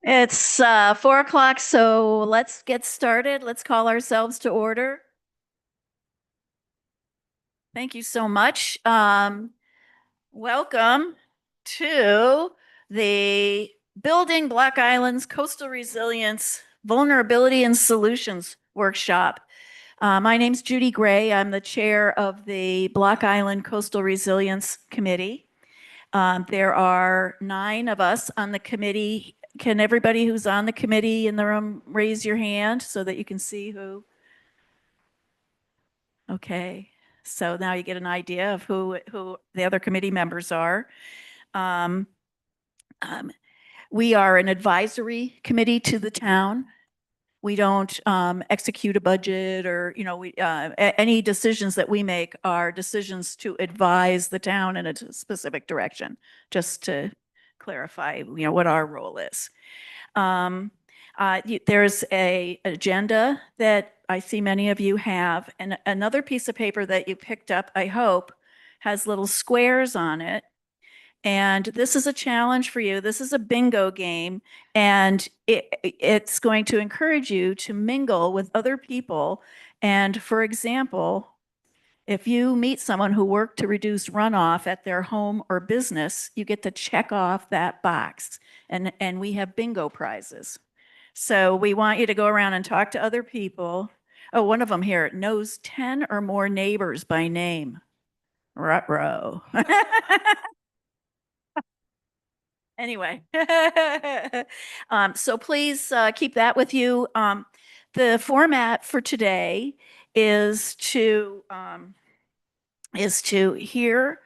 It's 4 o'clock, so let's get started. Let's call ourselves to order. Thank you so much. Welcome to the Building Block Island's Coastal Resilience Vulnerability and Solutions Workshop. My name's Judy Gray. I'm the chair of the Block Island Coastal Resilience Committee. There are 9 of us on the committee. Can everybody who's on the committee in the room raise your hand so that you can see who? Okay, so now you get an idea of who the other committee members are. Um, um, we are an advisory committee to the town. We don't execute a budget or, any decisions that we make are decisions to advise the town in a specific direction, just to clarify, what our role is. There's an agenda that I see many of you have, and another piece of paper that you picked up, I hope, has little squares on it. And this is a challenge for you. This is a bingo game, and it's going to encourage you to mingle with other people. And for example, if you meet someone who worked to reduce runoff at their home or business, you get to check off that box. And we have bingo prizes. So we want you to go around and talk to other people. Oh, one of them here knows 10 or more neighbors by name. Ruh-roh. Anyway, so please keep that with you. The format for today is to hear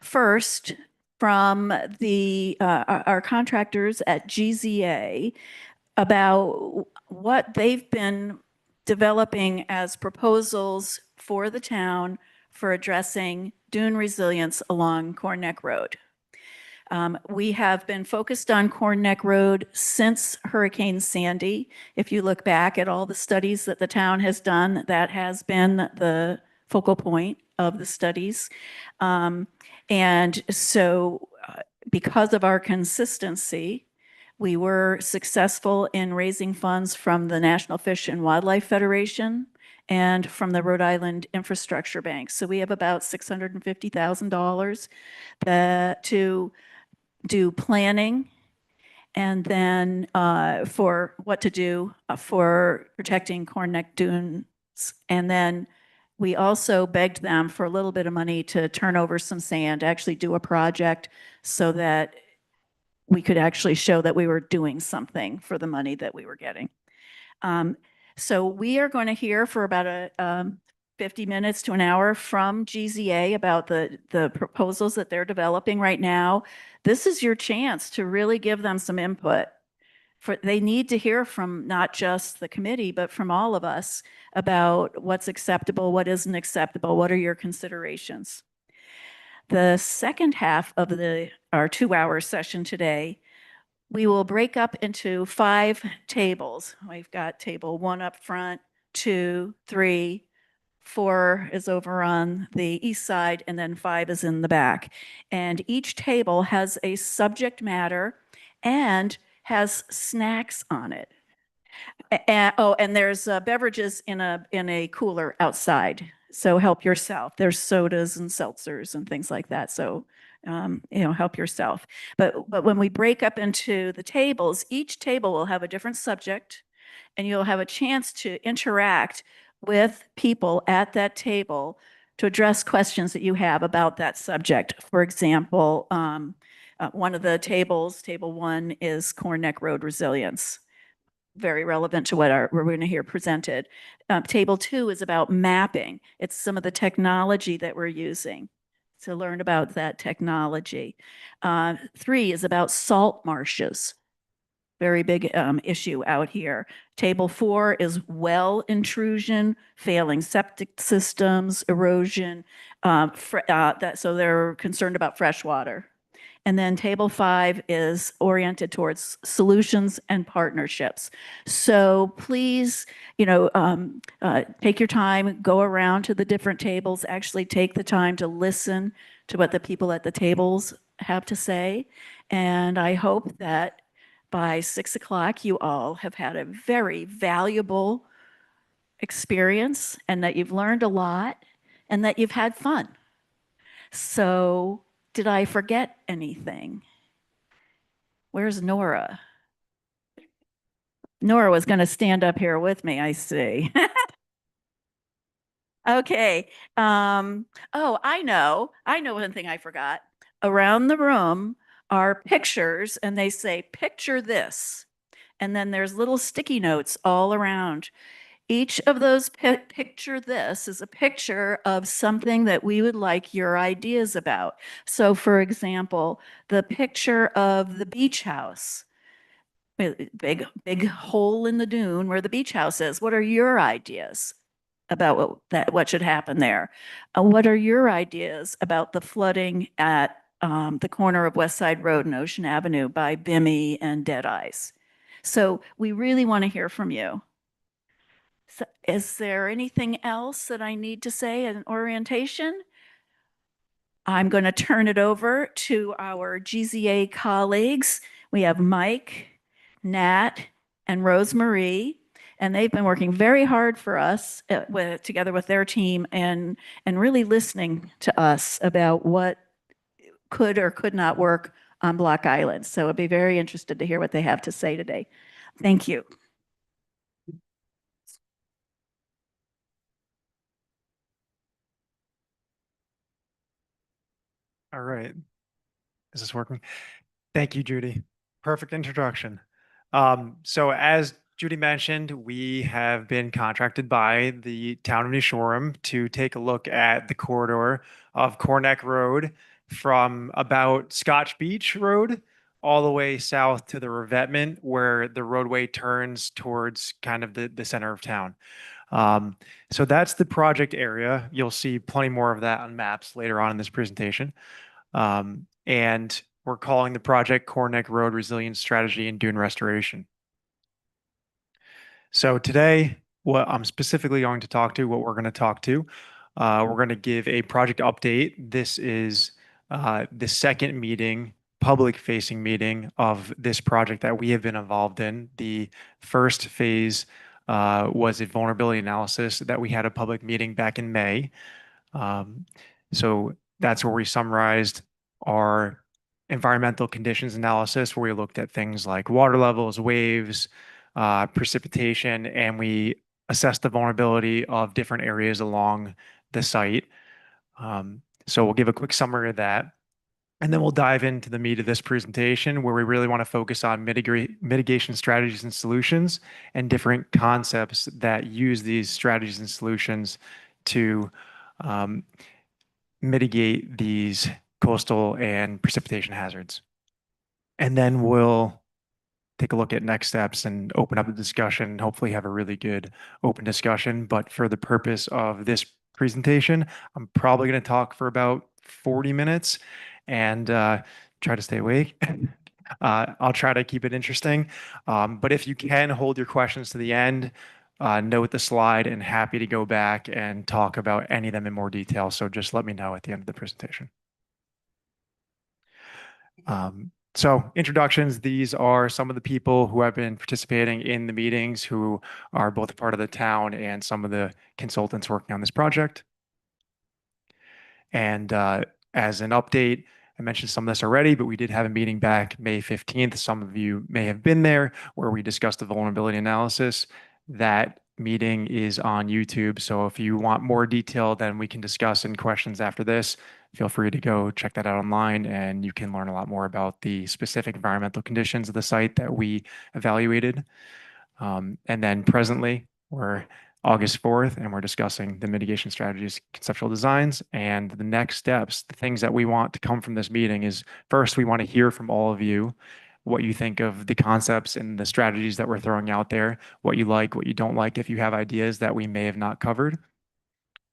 first from our contractors at GZA about what they've been developing as proposals for the town for addressing dune resilience along Corn Neck Road. We have been focused on Corn Neck Road since Hurricane Sandy. If you look back at all the studies that the town has done, that has been the focal point of the studies. And so because of our consistency, we were successful in raising funds from the National Fish and Wildlife Federation and from the Rhode Island Infrastructure Bank. So we have about $650,000 to do planning and then for what to do for protecting Corn Neck dunes. And then we also begged them for a little bit of money to turn over some sand, actually do a project so that we could actually show that we were doing something for the money that we were getting. So we are going to hear for about 50 minutes to an hour from GZA about the proposals that they're developing right now. This is your chance to really give them some input. They need to hear from not just the committee, but from all of us about what's acceptable, what isn't acceptable, what are your considerations. The second half of our 2-hour session today, we will break up into 5 tables. We've got table 1 up front, 2, 3, 4 is over on the east side, and then 5 is in the back. And each table has a subject matter and has snacks on it. And there's beverages in a cooler outside. So help yourself. There's sodas and seltzers and things like that. So help yourself. But when we break up into the tables, each table will have a different subject, and you'll have a chance to interact with people at that table to address questions that you have about that subject. For example, one of the tables, table 1, is Corn Neck Road resilience. Very relevant to what we're going to hear presented. Table 2 is about mapping. It's some of the technology that we're using to learn about that technology. 3 is about salt marshes. Very big issue out here. Table 4 is well intrusion, failing septic systems, erosion. So they're concerned about fresh water. And then table 5 is oriented towards solutions and partnerships. So please, take your time, go around to the different tables, actually take the time to listen to what the people at the tables have to say. And I hope that by 6 o'clock, you all have had a very valuable experience and that you've learned a lot and that you've had fun. So, did I forget anything? Where's Nora? Nora was going to stand up here with me, I see. Okay. Oh, I know. I know one thing I forgot. Around the room are pictures, and they say, picture this. And then there's little sticky notes all around. Each of those picture this is a picture of something that we would like your ideas about. So, for example, the picture of the beach house, big hole in the dune where the beach house is. What are your ideas about what should happen there? What are your ideas about the flooding at the corner of West Side Road and Ocean Avenue by Bimmy and Dead Eyes? So we really want to hear from you. So is there anything else that I need to say in orientation? I'm going to turn it over to our GZA colleagues. We have Mike, Nat, and Rosemarie, and they've been working very hard for us together with their team and really listening to us about what could or could not work on Block Island. So I'd be very interested to hear what they have to say today. Thank you. All right. Is this working? Thank you, Judy. Perfect introduction. So as Judy mentioned, we have been contracted by the town of New Shoreham to take a look at the corridor of Corneck Road from about Scotch Beach Road all the way south to the revetment where the roadway turns towards kind of the center of town. So that's the project area. You'll see plenty more of that on maps later on in this presentation. And we're calling the project Corneck Road Resilience Strategy and Dune Restoration. So today, what I'm specifically going to talk to, what we're going to talk to, we're going to give a project update. This is the second meeting, public-facing meeting of this project that we have been involved in. The first phase was a vulnerability analysis that we had a public meeting back in May. So that's where we summarized our environmental conditions analysis, where we looked at things like water levels, waves, precipitation, and we assessed the vulnerability of different areas along the site. So we'll give a quick summary of that. And then we'll dive into the meat of this presentation where we really want to focus on mitigation strategies and solutions and different concepts that use these strategies and solutions to mitigate these coastal and precipitation hazards. And then we'll take a look at next steps and open up the discussion, hopefully have a really good open discussion. But for the purpose of this presentation, I'm probably going to talk for about 40 minutes and try to stay awake. I'll try to keep it interesting. But if you can hold your questions to the end, note the slide and happy to go back and talk about any of them in more detail. So just let me know at the end of the presentation. So introductions, these are some of the people who have been participating in the meetings who are both a part of the town and some of the consultants working on this project. And as an update, I mentioned some of this already, but we did have a meeting back May 15th. Some of you may have been there where we discussed the vulnerability analysis. That meeting is on YouTube. So if you want more detail than we can discuss in questions after this, feel free to go check that out online and you can learn a lot more about the specific environmental conditions of the site that we evaluated. And then presently, we're August 4th, and we're discussing the mitigation strategies, conceptual designs, and the next steps. The things that we want to come from this meeting is first, we want to hear from all of you what you think of the concepts and the strategies that we're throwing out there, what you like, what you don't like, if you have ideas that we may have not covered.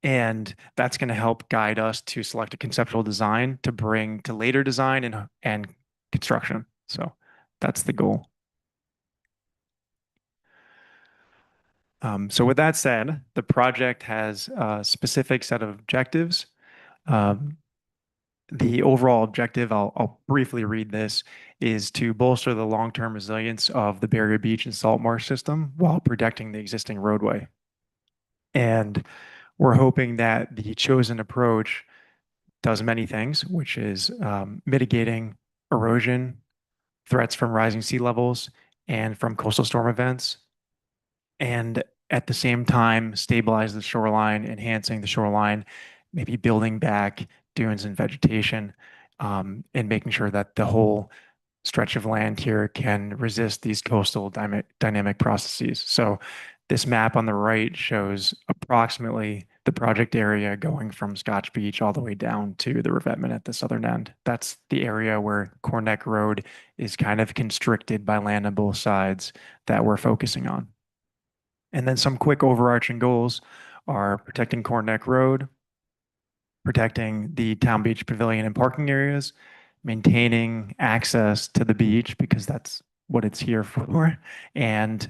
And that's going to help guide us to select a conceptual design to bring to later design and construction. So that's the goal. So with that said, the project has a specific set of objectives. the overall objective, I'll briefly read this, is to bolster the long-term resilience of the Barrier Beach and Salt Marsh system while protecting the existing roadway. And we're hoping that the chosen approach does many things, which is mitigating erosion, threats from rising sea levels, and from coastal storm events, and at the same time stabilize the shoreline, enhancing the shoreline, maybe building back dunes and vegetation, and making sure that the whole stretch of land here can resist these coastal dynamic processes. So this map on the right shows approximately the project area going from Scotch Beach all the way down to the revetment at the southern end. That's the area where Corneck Road is kind of constricted by land on both sides that we're focusing on. And then some quick overarching goals are protecting Corneck Road, protecting the Town Beach Pavilion and parking areas, maintaining access to the beach because that's what it's here for, and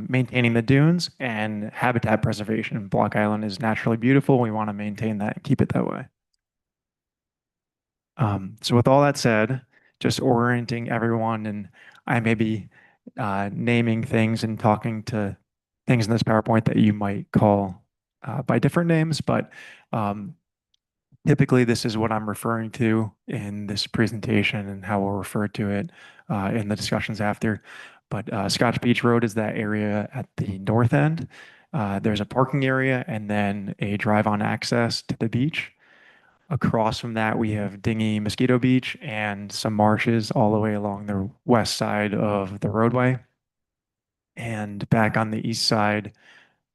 maintaining the dunes and habitat preservation. Block Island is naturally beautiful. We want to maintain that and keep it that way. So with all that said, just orienting everyone, and I may be naming things and talking to things in this PowerPoint that you might call by different names, but typically this is what I'm referring to in this presentation and how we'll refer to it in the discussions after. But Scotch Beach Road is that area at the north end. There's a parking area and then a drive-on access to the beach. Across from that, we have Dingy Mosquito Beach and some marshes all the way along the west side of the roadway. And back on the east side,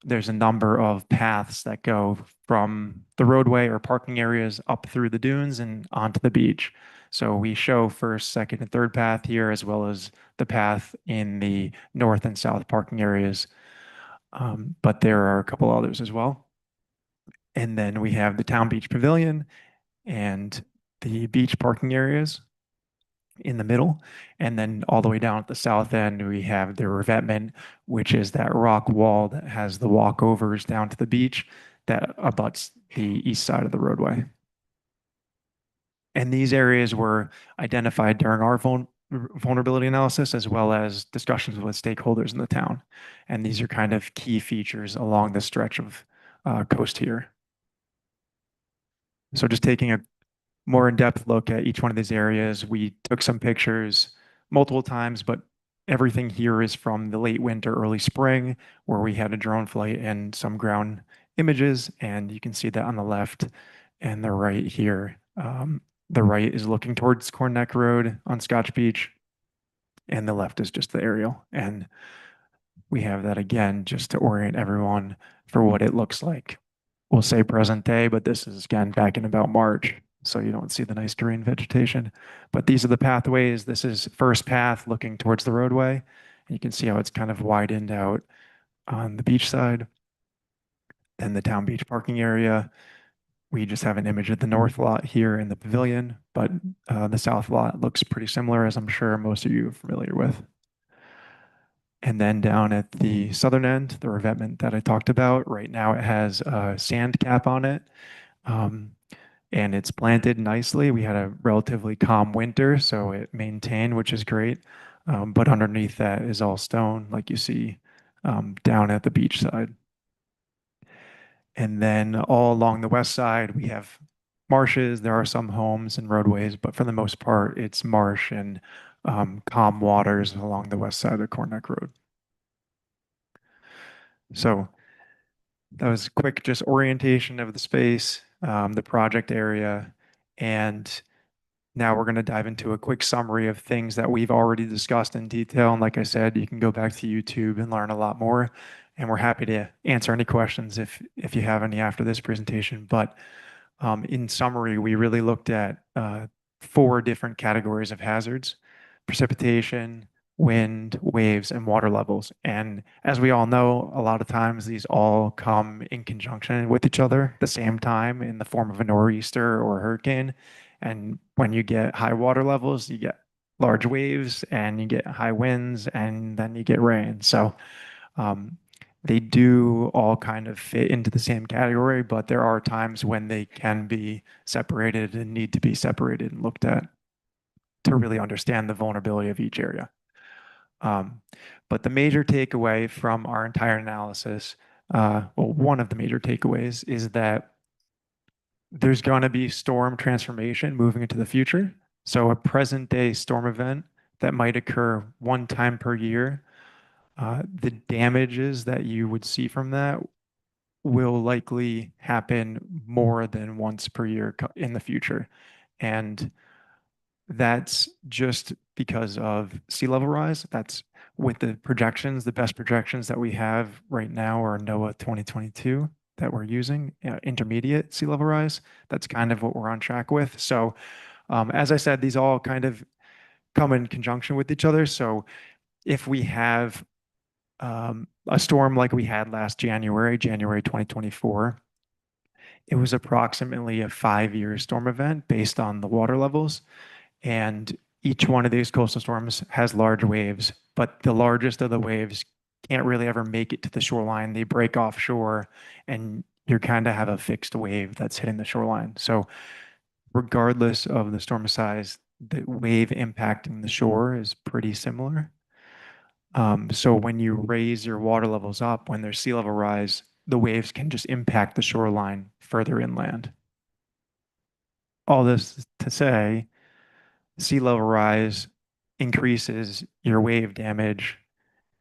there's a number of paths that go from the roadway or parking areas up through the dunes and onto the beach. So we show first, second, and third path here, as well as the path in the north and south parking areas. But there are a couple others as well. And then we have the Town Beach Pavilion and the beach parking areas in the middle. And then all the way down at the south end, we have the revetment, which is that rock wall that has the walkovers down to the beach that abuts the east side of the roadway. And these areas were identified during our vulnerability analysis as well as discussions with stakeholders in the town. And these are kind of key features along the stretch of coast here. So just taking a more in-depth look at each one of these areas. We took some pictures multiple times, but everything here is from the late winter, early spring, where we had a drone flight and some ground images. And you can see that on the left and the right here. The right is looking towards Corneck Road on Scotch Beach, and the left is just the aerial. And we have that again just to orient everyone for what it looks like. We'll say present day, but this is again back in about March, so you don't see the nice green vegetation. But these are the pathways. This is first path looking towards the roadway. And you can see how it's kind of widened out on the beach side. Then the Town Beach parking area. We just have an image of the north lot here in the pavilion, but the south lot looks pretty similar, as I'm sure most of you are familiar with. And then down at the southern end, the revetment that I talked about, right now it has a sand cap on it. And it's planted nicely. We had a relatively calm winter, so it maintained, which is great. But underneath that is all stone, like you see down at the beach side. And then all along the west side, we have marshes. There are some homes and roadways, but for the most part, it's marsh and calm waters along the west side of Corneck Road. So that was quick, just orientation of the space, the project area, and now we're going to dive into a quick summary of things that we've already discussed in detail. And like I said, you can go back to YouTube and learn a lot more. And we're happy to answer any questions if you have any after this presentation. But in summary, we really looked at 4 different categories of hazards: precipitation, wind, waves, and water levels. And as we all know, a lot of times these all come in conjunction with each other at the same time in the form of a nor'easter or a hurricane. And when you get high water levels, you get large waves and you get high winds and then you get rain. So they do all kind of fit into the same category, but there are times when they can be separated and need to be separated and looked at to really understand the vulnerability of each area. Um, but the major takeaway from our entire analysis, well, one of the major takeaways is that there's going to be storm transformation moving into the future. So a present day storm event that might occur one time per year, the damages that you would see from that will likely happen more than once per year in the future. And that's just because of sea level rise. That's with the projections, the best projections that we have right now are NOAA 2022 that we're using, intermediate sea level rise. That's kind of what we're on track with. So, as I said, these all kind of come in conjunction with each other. So, if we have a storm like we had last January, January 2024, it was approximately a 5-year storm event based on the water levels. And each one of these coastal storms has large waves, but the largest of the waves can't really ever make it to the shoreline. They break offshore, and you kind of have a fixed wave that's hitting the shoreline. So, regardless of the storm size, the wave impacting the shore is pretty similar. So, when you raise your water levels up, when there's sea level rise, the waves can just impact the shoreline further inland. All this to say, sea level rise increases your wave damage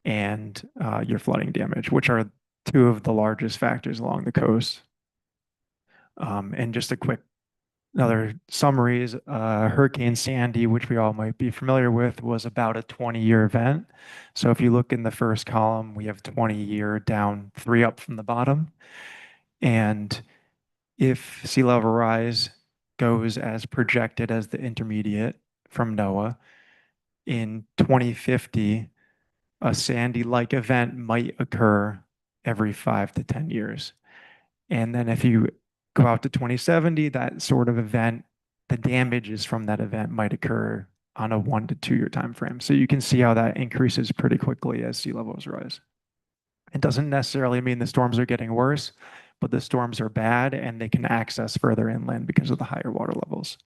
and your flooding damage, which are two of the largest factors along the coast. And just a quick another summaries, Hurricane Sandy, which we all might be familiar with, was about a 20-year event. So if you look in the first column, we have 20-year down, 3 up from the bottom. And if sea level rise goes as projected as the intermediate from NOAA, in 2050, a Sandy-like event might occur every 5 to 10 years. And then if you go out to 2070, that sort of event, the damages from that event might occur on a 1 to 2 year time frame. So you can see how that increases pretty quickly as sea levels rise. It doesn't necessarily mean the storms are getting worse, but the storms are bad and they can access further inland because of the higher water levels.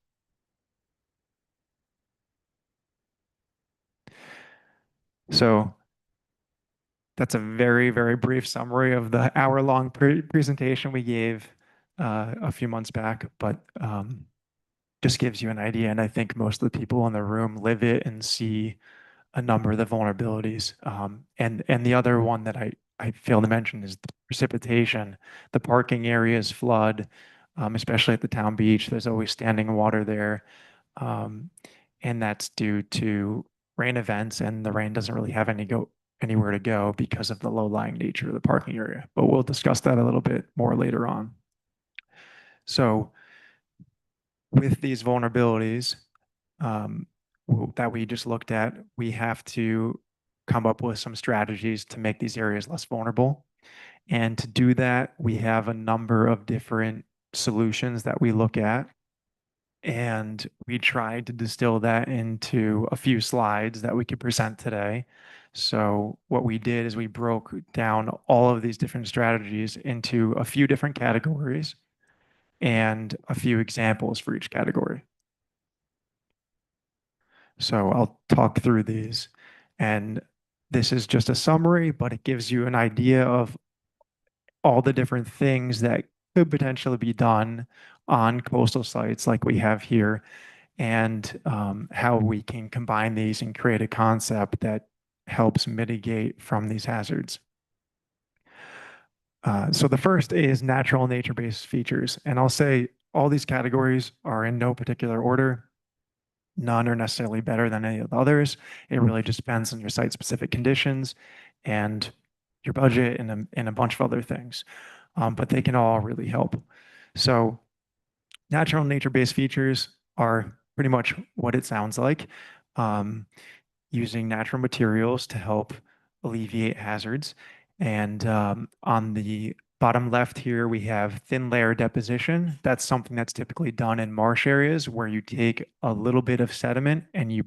So that's a very, very brief summary of the hour-long presentation we gave a few months back, but just gives you an idea. And I think most of the people in the room live it and see a number of the vulnerabilities. And the other one that I failed to mention is the precipitation. The parking areas flood, especially at the town beach. There's always standing water there. And that's due to rain events, and the rain doesn't really have anywhere to go because of the low-lying nature of the parking area. But we'll discuss that a little bit more later on. So with these vulnerabilities that we just looked at, we have to come up with some strategies to make these areas less vulnerable. And to do that, we have a number of different solutions that we look at. And we tried to distill that into a few slides that we could present today. So what we did is we broke down all of these different strategies into a few different categories and a few examples for each category. So I'll talk through these. And this is just a summary, but it gives you an idea of all the different things that could potentially be done on coastal sites like we have here, and how we can combine these and create a concept that helps mitigate from these hazards. So the first is natural nature-based features. And I'll say all these categories are in no particular order. None are necessarily better than any of the others. It really just depends on your site-specific conditions and your budget and a bunch of other things. But they can all really help. So natural nature-based features are pretty much what it sounds like, using natural materials to help alleviate hazards. And on the bottom left here, we have thin layer deposition. That's something that's typically done in marsh areas where you take a little bit of sediment and you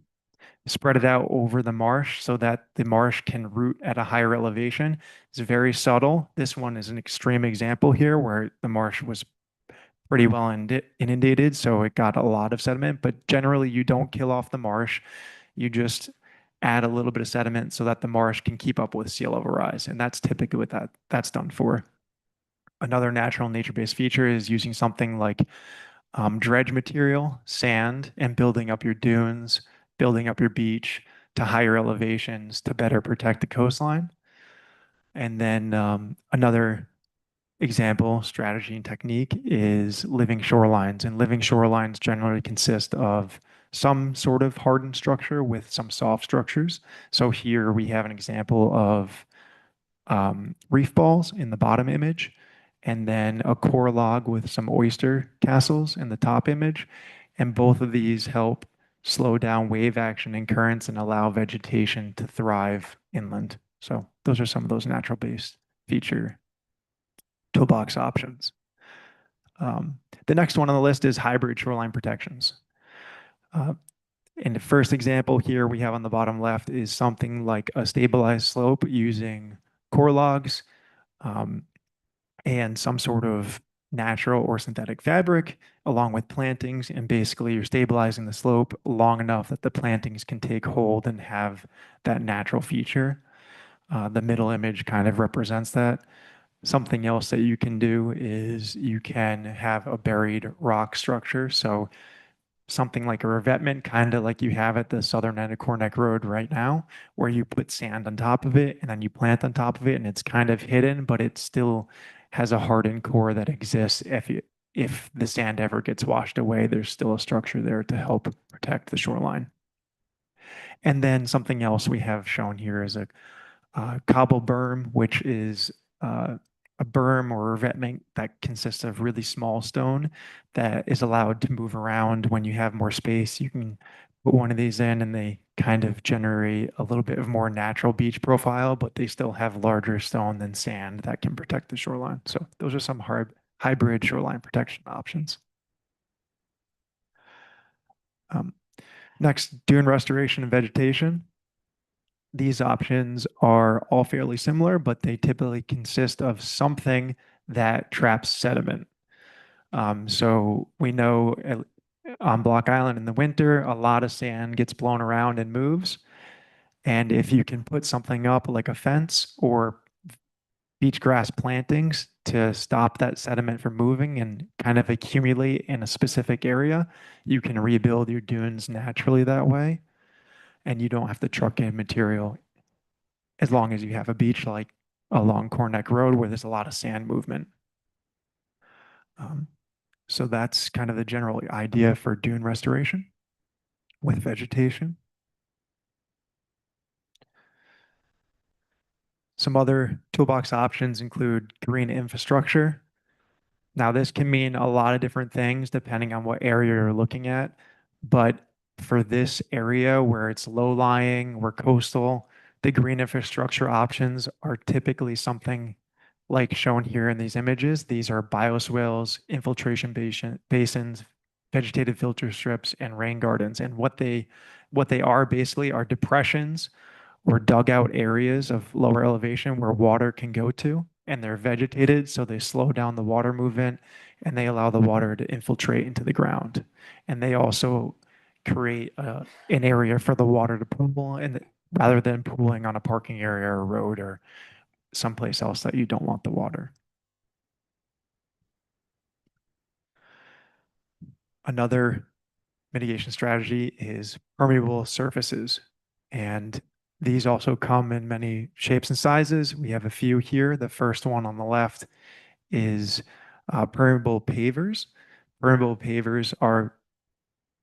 spread it out over the marsh so that the marsh can root at a higher elevation. It's very subtle. This one is an extreme example here where the marsh was pretty well inundated, so it got a lot of sediment, but generally you don't kill off the marsh. You just add a little bit of sediment so that the marsh can keep up with sea level rise. And that's typically what that's done for. Another natural nature-based feature is using something like dredge material, sand, and building up your dunes, building up your beach to higher elevations to better protect the coastline. And then another example, strategy, and technique is living shorelines. And living shorelines generally consist of some sort of hardened structure with some soft structures. So here we have an example of reef balls in the bottom image, and then a core log with some oyster castles in the top image. And both of these help slow down wave action and currents and allow vegetation to thrive inland. So those are some of those natural-based feature toolbox options. The next one on the list is hybrid shoreline protections. In the first example here we have on the bottom left is something like a stabilized slope using core logs and some sort of natural or synthetic fabric along with plantings. And basically you're stabilizing the slope long enough that the plantings can take hold and have that natural feature. The middle image kind of represents that. Something else that you can do is you can have a buried rock structure. So something like a revetment, kind of like you have at the southern end of Corneck Road right now, where you put sand on top of it and then you plant on top of it, and it's kind of hidden, but it still has a hardened core that exists. If the sand ever gets washed away, there's still a structure there to help protect the shoreline. And then something else we have shown here is a cobble berm, which is a berm or revetment that consists of really small stone that is allowed to move around when you have more space. You can put one of these in and they kind of generate a little bit of more natural beach profile, but they still have larger stone than sand that can protect the shoreline. So those are some hybrid shoreline protection options. Next, dune restoration and vegetation. These options are all fairly similar, but they typically consist of something that traps sediment. So we know on Block Island in the winter, a lot of sand gets blown around and moves. And if you can put something up like a fence or beach grass plantings to stop that sediment from moving and kind of accumulate in a specific area, you can rebuild your dunes naturally that way. And you don't have to truck in material as long as you have a beach like along Corneck Road where there's a lot of sand movement. So that's kind of the general idea for dune restoration with vegetation. Some other toolbox options include green infrastructure. Now, this can mean a lot of different things depending on what area you're looking at, but for this area where it's low-lying, we're coastal, the green infrastructure options are typically something like shown here in these images. These are bioswales, infiltration basins, vegetative filter strips, and rain gardens. And what they are basically are depressions or dugout areas of lower elevation where water can go to, and they're vegetated, so they slow down the water movement and they allow the water to infiltrate into the ground. And they also create an area for the water to pool, and rather than pooling on a parking area or road or someplace else that you don't want the water. Another mitigation strategy is permeable surfaces. And these also come in many shapes and sizes. We have a few here. The first one on the left is permeable pavers. Permeable pavers are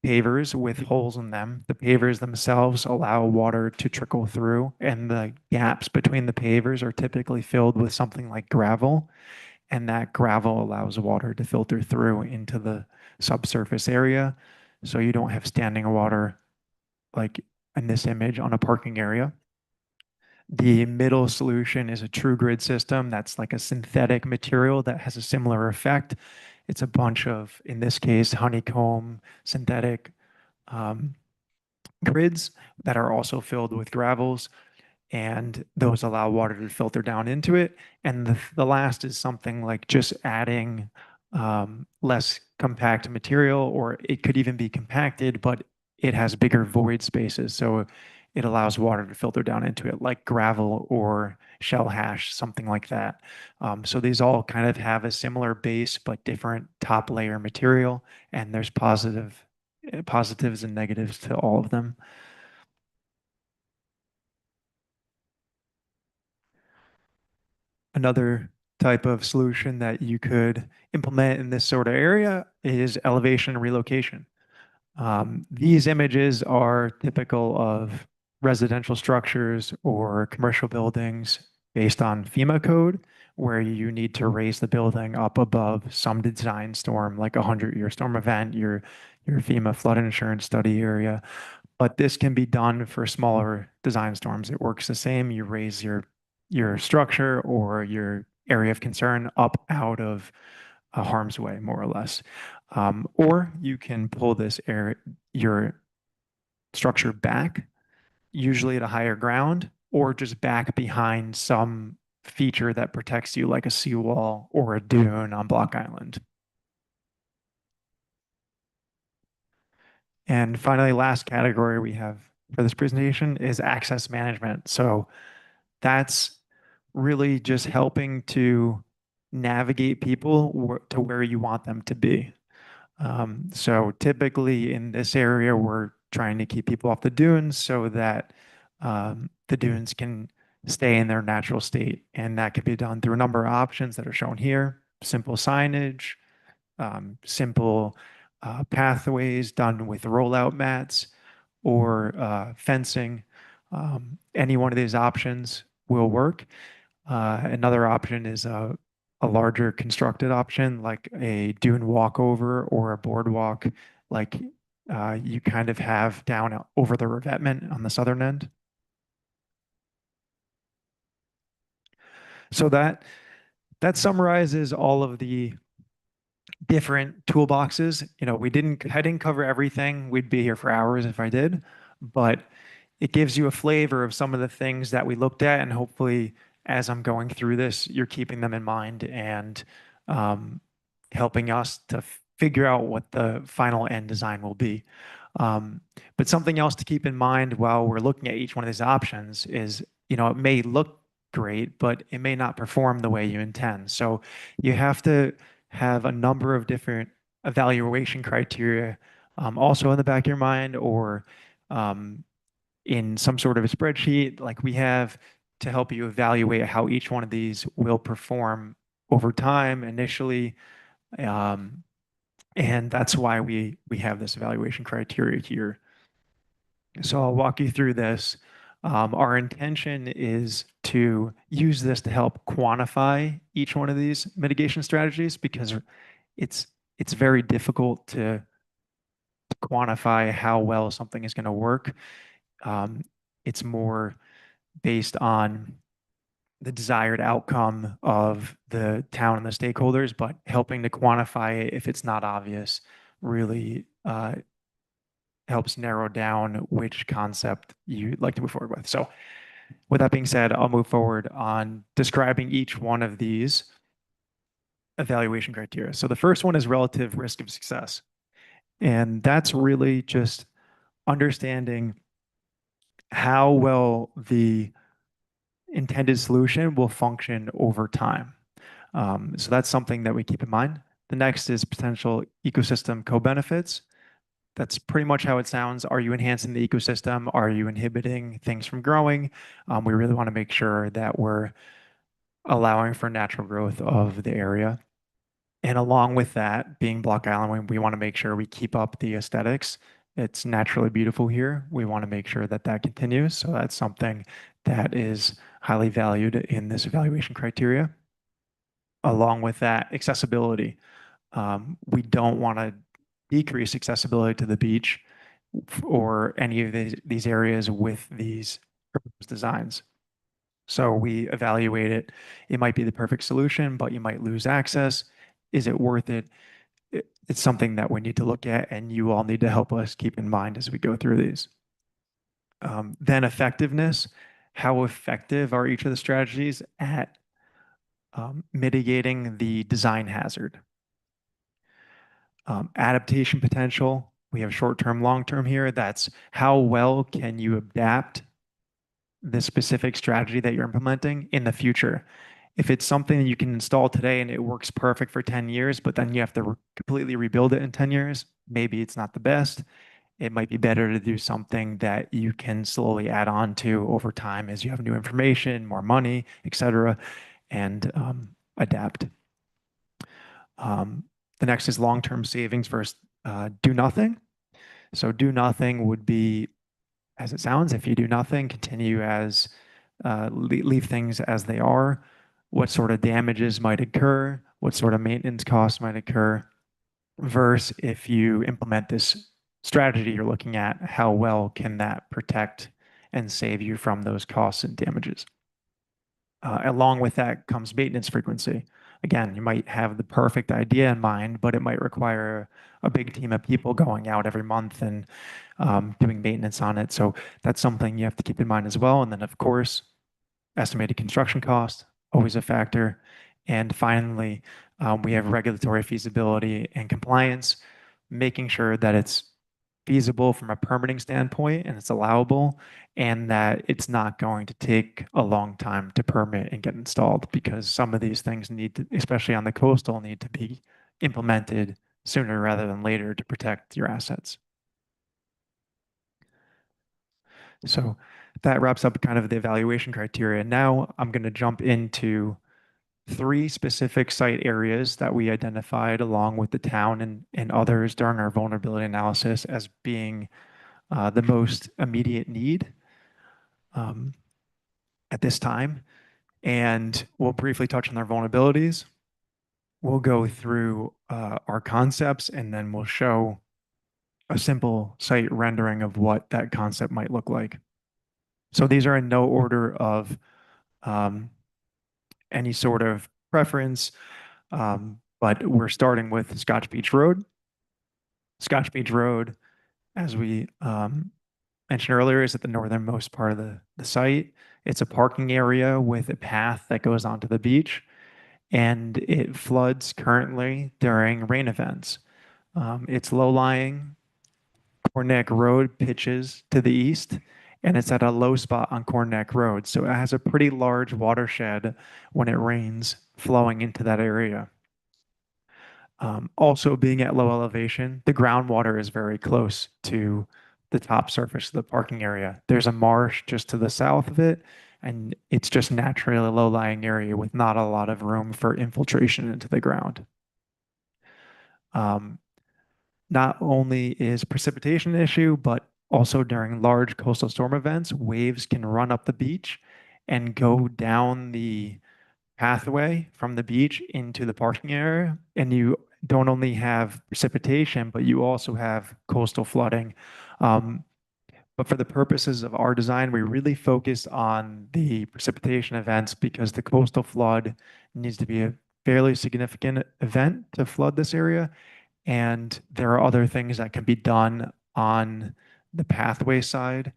pavers with holes in them. The pavers themselves allow water to trickle through, and the gaps between the pavers are typically filled with something like gravel, and that gravel allows water to filter through into the subsurface area. So you don't have standing water like in this image on a parking area. The middle solution is a true grid system. That's like a synthetic material that has a similar effect. It's a bunch of, in this case, honeycomb, synthetic grids that are also filled with gravels, and those allow water to filter down into it. And the last is something like just adding less compact material, or it could even be compacted, but it has bigger void spaces. So it allows water to filter down into it, like gravel or shell hash, something like that. So these all kind of have a similar base, but different top layer material, and there's positives and negatives to all of them. Another type of solution that you could implement in this sort of area is elevation relocation. These images are typical of residential structures or commercial buildings based on FEMA code, where you need to raise the building up above some design storm, like a 100-year storm event, your FEMA flood insurance study area. But this can be done for smaller design storms. It works the same. You raise your structure or your area of concern up out of harm's way, more or less. Or you can pull your structure back, usually at a higher ground, or just back behind some feature that protects you, like a seawall or a dune on Block Island. And finally, last category we have for this presentation is access management. So that's really just helping to navigate people to where you want them to be. So typically in this area, we're trying to keep people off the dunes so that the dunes can stay in their natural state. And that can be done through a number of options that are shown here. Simple signage, simple pathways done with rollout mats, or fencing. Any one of these options will work. Another option is a larger constructed option, like a dune walkover or a boardwalk, like you kind of have down over the revetment on the southern end. So that summarizes all of the different toolboxes. I didn't cover everything. We'd be here for hours if I did, but it gives you a flavor of some of the things that we looked at, and hopefully as I'm going through this, you're keeping them in mind and um, helping us to figure out what the final end design will be. But something else to keep in mind while we're looking at each one of these options is, it may look great, but it may not perform the way you intend. So you have to have a number of different evaluation criteria also in the back of your mind, or um, in some sort of a spreadsheet like we have, to help you evaluate how each one of these will perform over time initially. Um, and that's why we have this evaluation criteria here. So I'll walk you through this. Our intention is to use this to help quantify each one of these mitigation strategies, because it's very difficult to quantify how well something is going to work. It's more based on the desired outcome of the town and the stakeholders, but helping to quantify it if it's not obvious really helps narrow down which concept you'd like to move forward with. So with that being said, I'll move forward on describing each one of these evaluation criteria. So the first one is relative risk of success. And that's really just understanding how well the intended solution will function over time. So that's something that we keep in mind. The next is potential ecosystem co-benefits. That's pretty much how it sounds. Are you enhancing the ecosystem? Are you inhibiting things from growing? We really want to make sure that we're allowing for natural growth of the area. And along with that, being Block Island, we want to make sure we keep up the aesthetics. It's naturally beautiful here. We want to make sure that that continues. So that's something that is highly valued in this evaluation criteria. Along with that, accessibility. We don't want to decrease accessibility to the beach or any of these areas with these proposed designs. So we evaluate it. It might be the perfect solution, but you might lose access. Is it worth it? It's something that we need to look at, and you all need to help us keep in mind as we go through these. Then effectiveness. How effective are each of the strategies at mitigating the design hazard? Adaptation potential. We have short-term, long-term here. That's how well can you adapt the specific strategy that you're implementing in the future. If it's something that you can install today and it works perfect for 10 years, but then you have to completely rebuild it in 10 years, maybe it's not the best. It might be better to do something that you can slowly add on to over time as you have new information, more money, etc., and adapt. The next is long-term savings versus do nothing. So do nothing would be, as it sounds, if you do nothing, continue as leave things as they are, what sort of damages might occur, what sort of maintenance costs might occur, versus if you implement this strategy you're looking at, how well can that protect and save you from those costs and damages. Along with that comes maintenance frequency. Again, you might have the perfect idea in mind, but it might require a big team of people going out every month and doing maintenance on it. So that's something you have to keep in mind as well. And then, of course, estimated construction cost, always a factor. And finally, we have regulatory feasibility and compliance, making sure that it's feasible from a permitting standpoint and it's allowable, and that it's not going to take a long time to permit and get installed, because some of these things need to, especially on the coastal, need to be implemented sooner rather than later to protect your assets. So that wraps up kind of the evaluation criteria. Now I'm going to jump into 3 specific site areas that we identified along with the town and others during our vulnerability analysis as being the most immediate need at this time. And we'll briefly touch on our vulnerabilities. We'll go through our concepts, and then we'll show a simple site rendering of what that concept might look like. So these are in no order of any sort of preference, but we're starting with Scotch Beach Road. Scotch Beach Road, as we mentioned earlier, is at the northernmost part of the site. It's a parking area with a path that goes onto the beach, and it floods currently during rain events. It's low-lying. Corn Neck Road pitches to the east, and it's at a low spot on Corn Neck Road. So it has a pretty large watershed when it rains flowing into that area. Also, being at low elevation, the groundwater is very close to the top surface of the parking area. There's a marsh just to the south of it, and it's just naturally a low-lying area with not a lot of room for infiltration into the ground. Not only is precipitation an issue, but also during large coastal storm events, waves can run up the beach and go down the pathway from the beach into the parking area. And you don't only have precipitation, but you also have coastal flooding. But for the purposes of our design, we really focused on the precipitation events because the coastal flood needs to be a fairly significant event to flood this area. And there are other things that can be done on the pathway side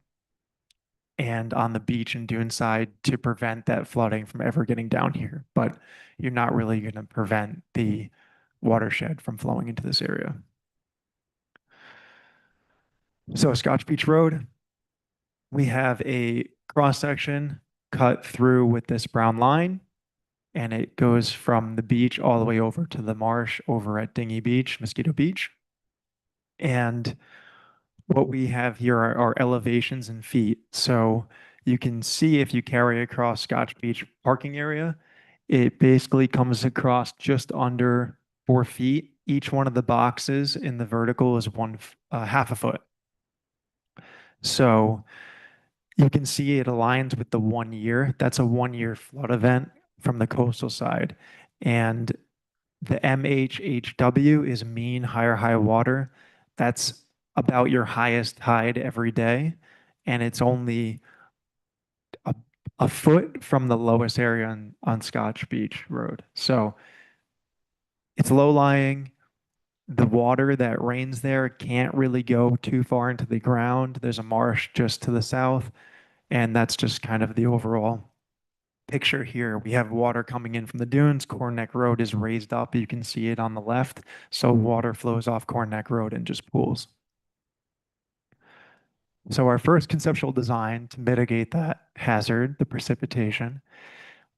and on the beach and dune side to prevent that flooding from ever getting down here. But you're not really going to prevent the watershed from flowing into this area. So Scotch Beach Road, we have a cross section cut through with this brown line, and it goes from the beach all the way over to the marsh over at Dingy Beach, Mosquito Beach. And what we have here are elevations in feet. So you can see if you carry across Scotch Beach parking area, it basically comes across just under 4 feet. Each one of the boxes in the vertical is half a foot. So you can see it aligns with the 1 year. That's a 1-year flood event from the coastal side. And the MHHW is mean higher high water. That's about your highest tide every day. And it's only a foot from the lowest area on Scotch Beach Road. So it's low lying. the water that rains there can't really go too far into the ground. There's a marsh just to the south, and that's just kind of the overall picture here. We have water coming in from the dunes. Corn Neck Road is raised up. You can see it on the left. So water flows off Corn Neck Road and just pools. So our first conceptual design to mitigate that hazard, the precipitation,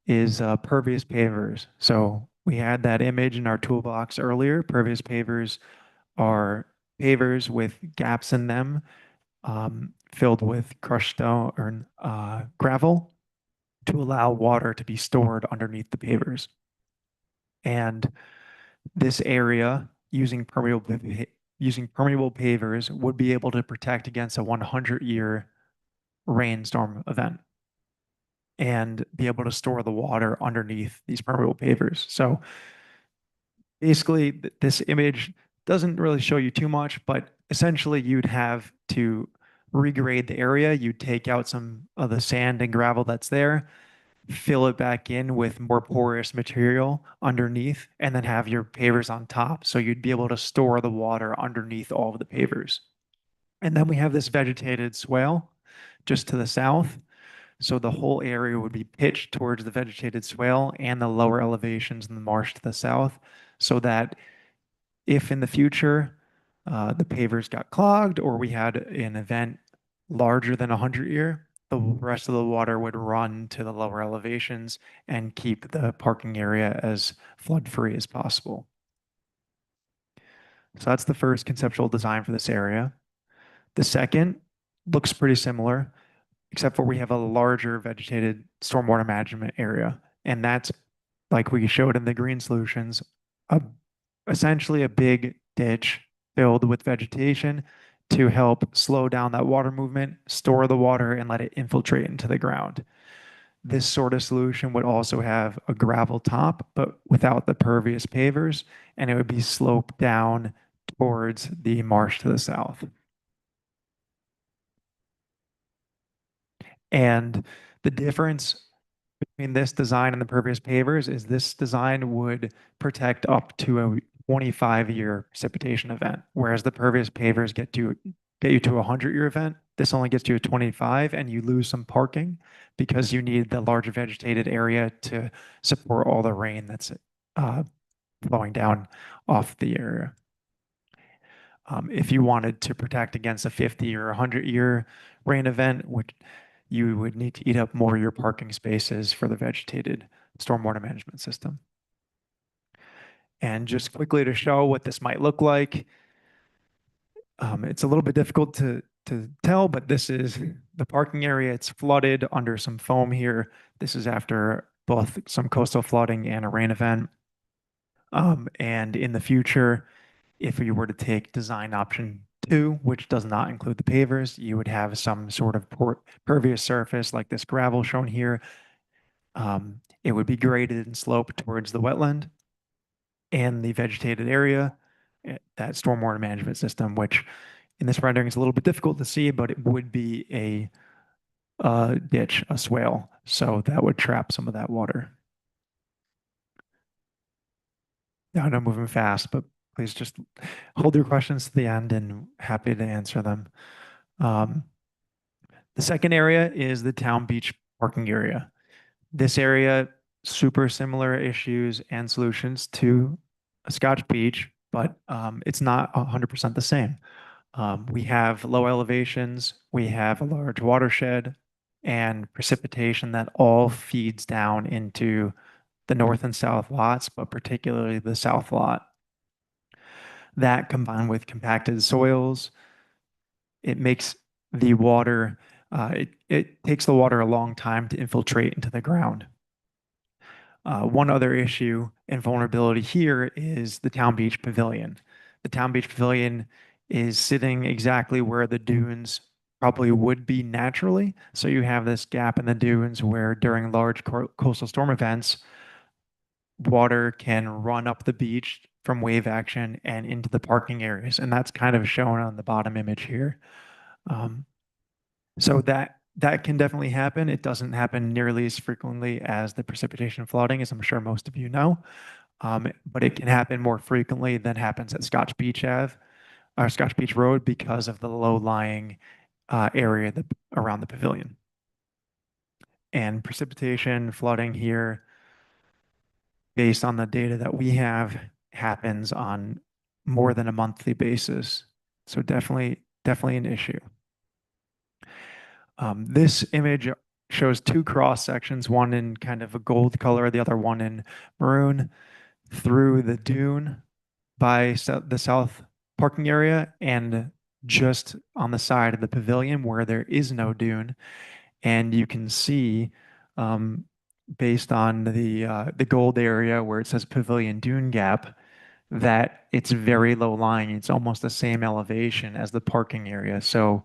is pervious pavers. So we had that image in our toolbox earlier. Pervious pavers are pavers with gaps in them, filled with crushed stone or gravel to allow water to be stored underneath the pavers. And this area, using permeable pavers, would be able to protect against a 100-year rainstorm event and be able to store the water underneath these permeable pavers. So basically, this image doesn't really show you too much, but essentially you'd have to regrade the area. You'd take out some of the sand and gravel that's there, fill it back in with more porous material underneath, and then have your pavers on top. So you'd be able to store the water underneath all of the pavers. And then we have this vegetated swale just to the south. So the whole area would be pitched towards the vegetated swale and the lower elevations in the marsh to the south, so that if in the future the pavers got clogged or we had an event larger than 100-year, the rest of the water would run to the lower elevations and keep the parking area as flood-free as possible. So that's the first conceptual design for this area. The second looks pretty similar, except for we have a larger vegetated stormwater management area. And that's, like we showed in the green solutions, essentially a big ditch filled with vegetation to help slow down that water movement, store the water, and let it infiltrate into the ground. This sort of solution would also have a gravel top, but without the pervious pavers, and it would be sloped down towards the marsh to the south. And the difference between this design and the pervious pavers is this design would protect up to a 25-year precipitation event, whereas the pervious pavers get you to a 100-year event. This only gets you a 25, and you lose some parking because you need the larger vegetated area to support all the rain that's flowing down off the area. If you wanted to protect against a 50 or 100-year rain event, which you would need to eat up more of your parking spaces for the vegetated stormwater management system. And just quickly to show what this might look like, it's a little bit difficult to tell, but this is the parking area. It's flooded under some foam here. This is after both some coastal flooding and a rain event. And in the future, if you were to take design option 2, which does not include the pavers, you would have some sort of pervious surface like this gravel shown here. It would be graded and sloped towards the wetland and the vegetated area, that stormwater management system, which in this rendering is a little bit difficult to see, but it would be a ditch, a swale. So that would trap some of that water. I know I'm moving fast, but please just hold your questions to the end and happy to answer them. The second area is the town beach parking area. This area, super similar issues and solutions to a Scotch Beach, but it's not 100% the same. We have low elevations, we have a large watershed, and precipitation that all feeds down into the north and south lots, but particularly the south lot. That combined with compacted soils, it makes the water, it takes the water a long time to infiltrate into the ground. One other issue and vulnerability here is the Town Beach Pavilion. The Town Beach Pavilion is sitting exactly where the dunes probably would be naturally. So you have this gap in the dunes where during large coastal storm events, water can run up the beach from wave action and into the parking areas. And that's kind of shown on the bottom image here. So that can definitely happen. It doesn't happen nearly as frequently as the precipitation flooding, as I'm sure most of you know. but it can happen more frequently than happens at Scotch Beach Ave or Scotch Beach Road because of the low-lying area around the pavilion. And precipitation, flooding here, based on the data that we have, happens on more than a monthly basis. So definitely an issue. This image shows two cross sections, one in kind of a gold color, the other one in maroon, through the dune by the south parking area and just on the side of the pavilion where there is no dune. And you can see, based on the gold area where it says Pavilion Dune Gap, that it's very low lying. It's almost the same elevation as the parking area. So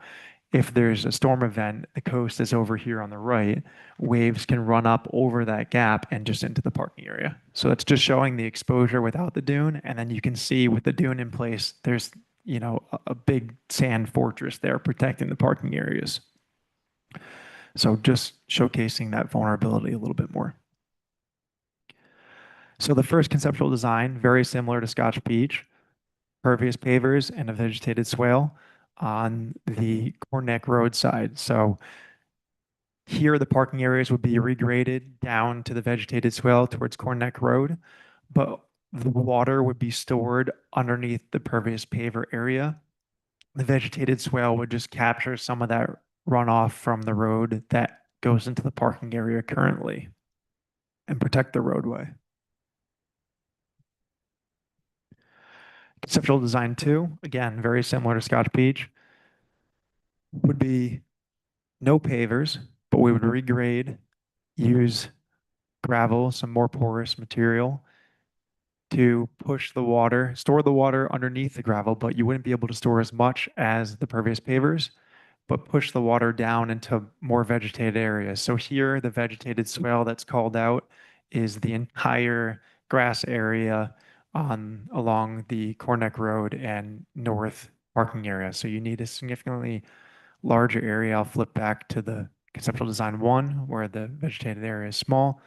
if there's a storm event, the coast is over here on the right, waves can run up over that gap and just into the parking area. So it's just showing the exposure without the dune. And then you can see with the dune in place, there's, a big sand fortress there protecting the parking areas. So just showcasing that vulnerability a little bit more. So the first conceptual design, very similar to Scotch Beach, pervious pavers and a vegetated swale on the Corn Neck Road side. So here the parking areas would be regraded down to the vegetated swale towards Corn Neck Road, but the water would be stored underneath the pervious paver area. The vegetated swale would just capture some of that runoff from the road that goes into the parking area currently and protect the roadway. Conceptual design 2, again, very similar to Scotch Beach, would be no pavers, but we would regrade, use gravel, some more porous material to push the water, store the water underneath the gravel, but you wouldn't be able to store as much as the pervious pavers, but push the water down into more vegetated areas. So here, the vegetated swale that's called out is the entire grass area along the Corn Neck Road and north parking area. So you need a significantly larger area. I'll flip back to the conceptual design 1, where the vegetated area is small.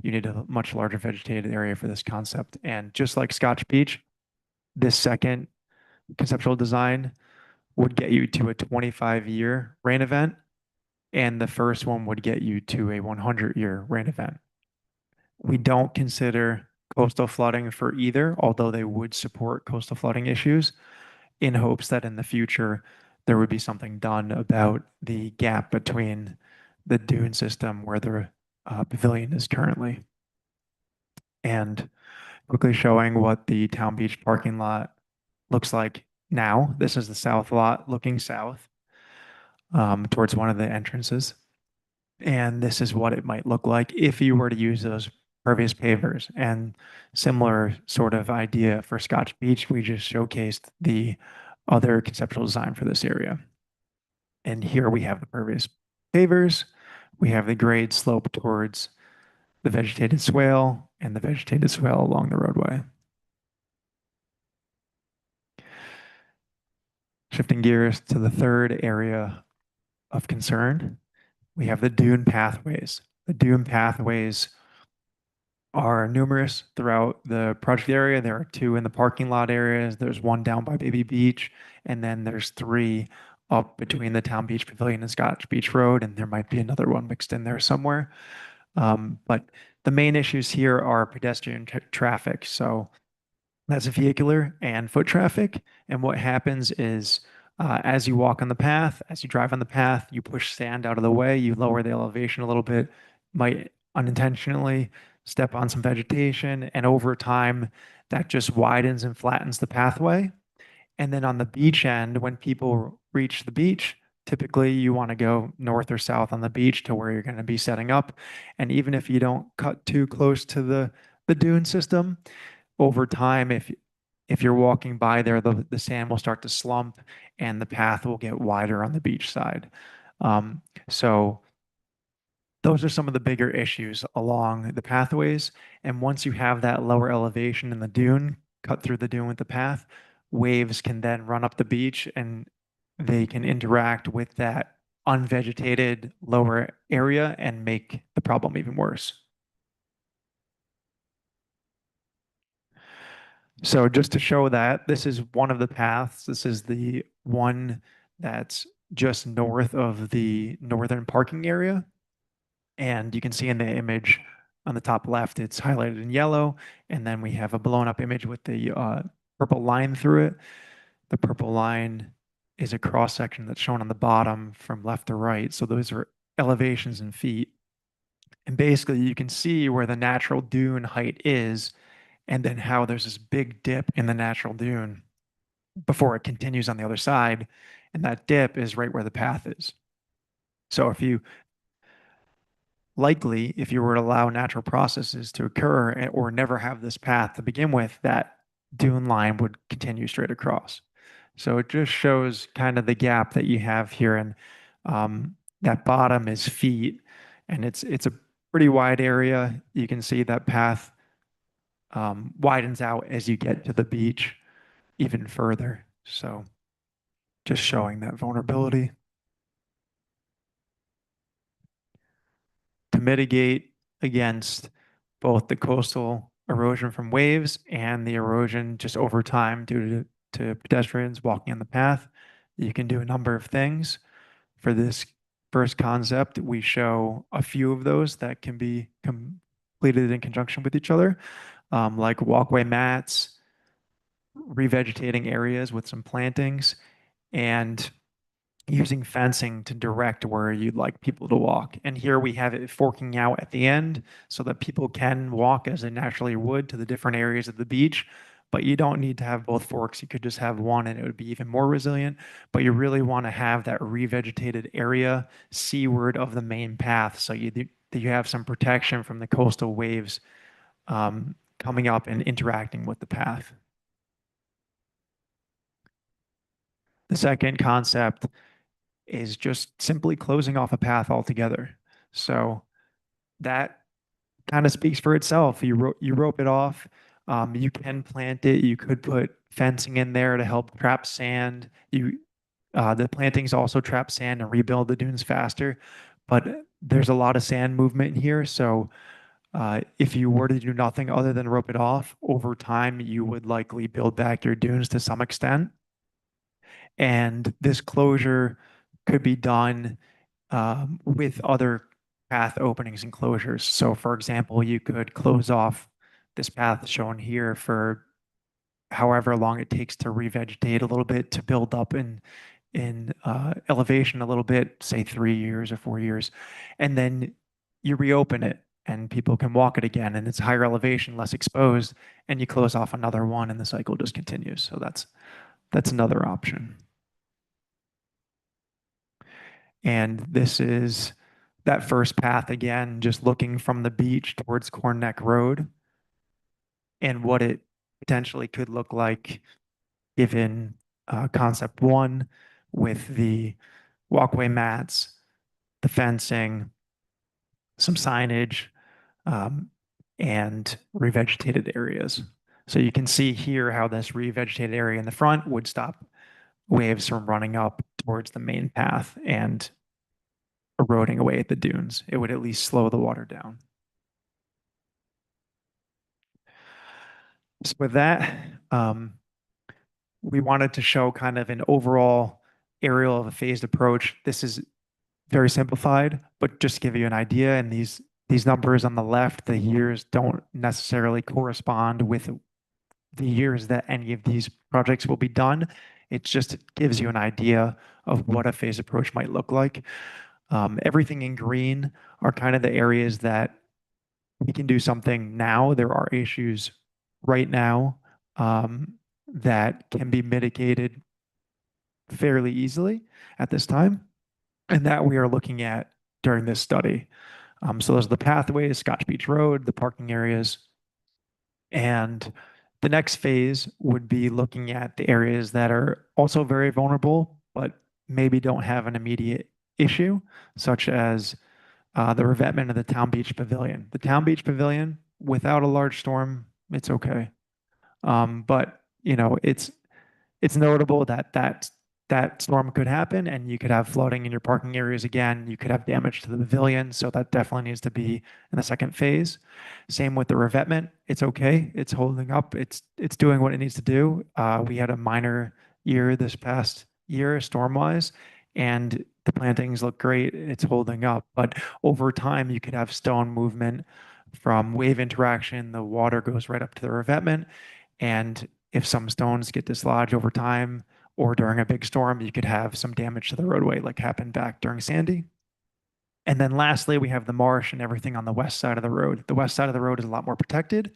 You need a much larger vegetated area for this concept. And just like Scotch Beach, this second conceptual design would get you to a 25-year rain event, and the first one would get you to a 100-year rain event. We don't consider coastal flooding for either, although they would support coastal flooding issues, in hopes that in the future there would be something done about the gap between the dune system where the pavilion is currently. And quickly showing what the Town Beach parking lot looks like now. This is the south lot looking south towards one of the entrances. And this is what it might look like if you were to use those pervious pavers. And similar sort of idea for Scotch Beach, we just showcased the other conceptual design for this area. And here we have the pervious pavers. We have the grade slope towards the vegetated swale and the vegetated swale along the roadway. Shifting gears to the third area of concern, we have the dune pathways. The dune pathways are numerous throughout the project area. There are 2 in the parking lot areas. There's 1 down by Baby Beach, and then there's 3 up between the Town Beach Pavilion and Scotch Beach Road, and there might be another one mixed in there somewhere. But the main issues here are pedestrian traffic. So that's vehicular and foot traffic. And what happens is as you walk on the path, as you drive on the path, you push sand out of the way, you lower the elevation a little bit, might unintentionally step on some vegetation, and over time, that just widens and flattens the pathway. And then on the beach end, when people reach the beach, typically you want to go north or south on the beach to where you're going to be setting up. And even if you don't cut too close to the dune system, over time, if you're walking by there, the sand will start to slump and the path will get wider on the beach side. So those are some of the bigger issues along the pathways. And once you have that lower elevation in the dune, cut through the dune with the path, waves can then run up the beach and they can interact with that unvegetated lower area and make the problem even worse. So just to show that, this is one of the paths. This is the one that's just north of the northern parking area. And you can see in the image on the top left, it's highlighted in yellow. And then we have a blown up image with the purple line through it. The purple line is a cross section that's shown on the bottom from left to right. So those are elevations in feet. And basically, you can see where the natural dune height is, and then how there's this big dip in the natural dune before it continues on the other side. And that dip is right where the path is. So if you were to allow natural processes to occur or never have this path to begin with, that dune line would continue straight across. So it just shows kind of the gap that you have here. And that bottom is feet, and it's a pretty wide area. You can see that path widens out as you get to the beach even further. So just showing that vulnerability. To mitigate against both the coastal erosion from waves and the erosion just over time due to pedestrians walking on the path, you can do a number of things. For this first concept, we show a few of those that can be completed in conjunction with each other, like walkway mats, revegetating areas with some plantings, and using fencing to direct where you'd like people to walk. And here we have it forking out at the end so that people can walk as they naturally would to the different areas of the beach. But you don't need to have both forks. You could just have one and it would be even more resilient. But you really want to have that revegetated area seaward of the main path so you have some protection from the coastal waves coming up and interacting with the path. The second concept is just simply closing off a path altogether. So that kind of speaks for itself. You rope it off. You can plant it. You could put fencing in there to help trap sand. The plantings also trap sand and rebuild the dunes faster. But there's a lot of sand movement here. So if you were to do nothing other than rope it off, over time, you would likely build back your dunes to some extent. And this closure could be done with other path openings and closures. So for example, you could close off this path shown here for however long it takes to revegetate a little bit to build up in elevation a little bit, say 3 years or 4 years, and then you reopen it and people can walk it again and it's higher elevation, less exposed, and you close off another one and the cycle just continues. So that's another option. And this is that first path again, just looking from the beach towards Corn Neck Road and what it potentially could look like given concept one with the walkway mats, the fencing, some signage, and revegetated areas. So you can see here how this revegetated area in the front would stop waves from running up towards the main path and eroding away at the dunes. It would at least slow the water down. So with that, we wanted to show kind of an overall aerial of a phased approach. This is very simplified, but just to give you an idea, and these numbers on the left, the years don't necessarily correspond with the years that any of these projects will be done. It just gives you an idea of what a phased approach might look like. Everything in green are kind of the areas that we can do something now. There are issues right now that can be mitigated fairly easily at this time, and that we are looking at during this study. So those are the pathways, Scotch Beach Road, the parking areas, and the next phase would be looking at the areas that are also very vulnerable, but maybe don't have an immediate issue, such as the revetment of the Town Beach Pavilion. The Town Beach Pavilion, without a large storm, it's okay. But it's notable that that storm could happen and you could have flooding in your parking areas again. You could have damage to the pavilion. So that definitely needs to be in the second phase. Same with the revetment. It's okay. It's holding up. It's doing what it needs to do. We had a minor year this past year storm-wise, and the plantings look great. It's holding up. But over time, you could have stone movement from wave interaction. The water goes right up to the revetment. And if some stones get dislodged over time, or during a big storm, you could have some damage to the roadway like happened back during Sandy. And then lastly, we have the marsh and everything on the west side of the road. The west side of the road is a lot more protected,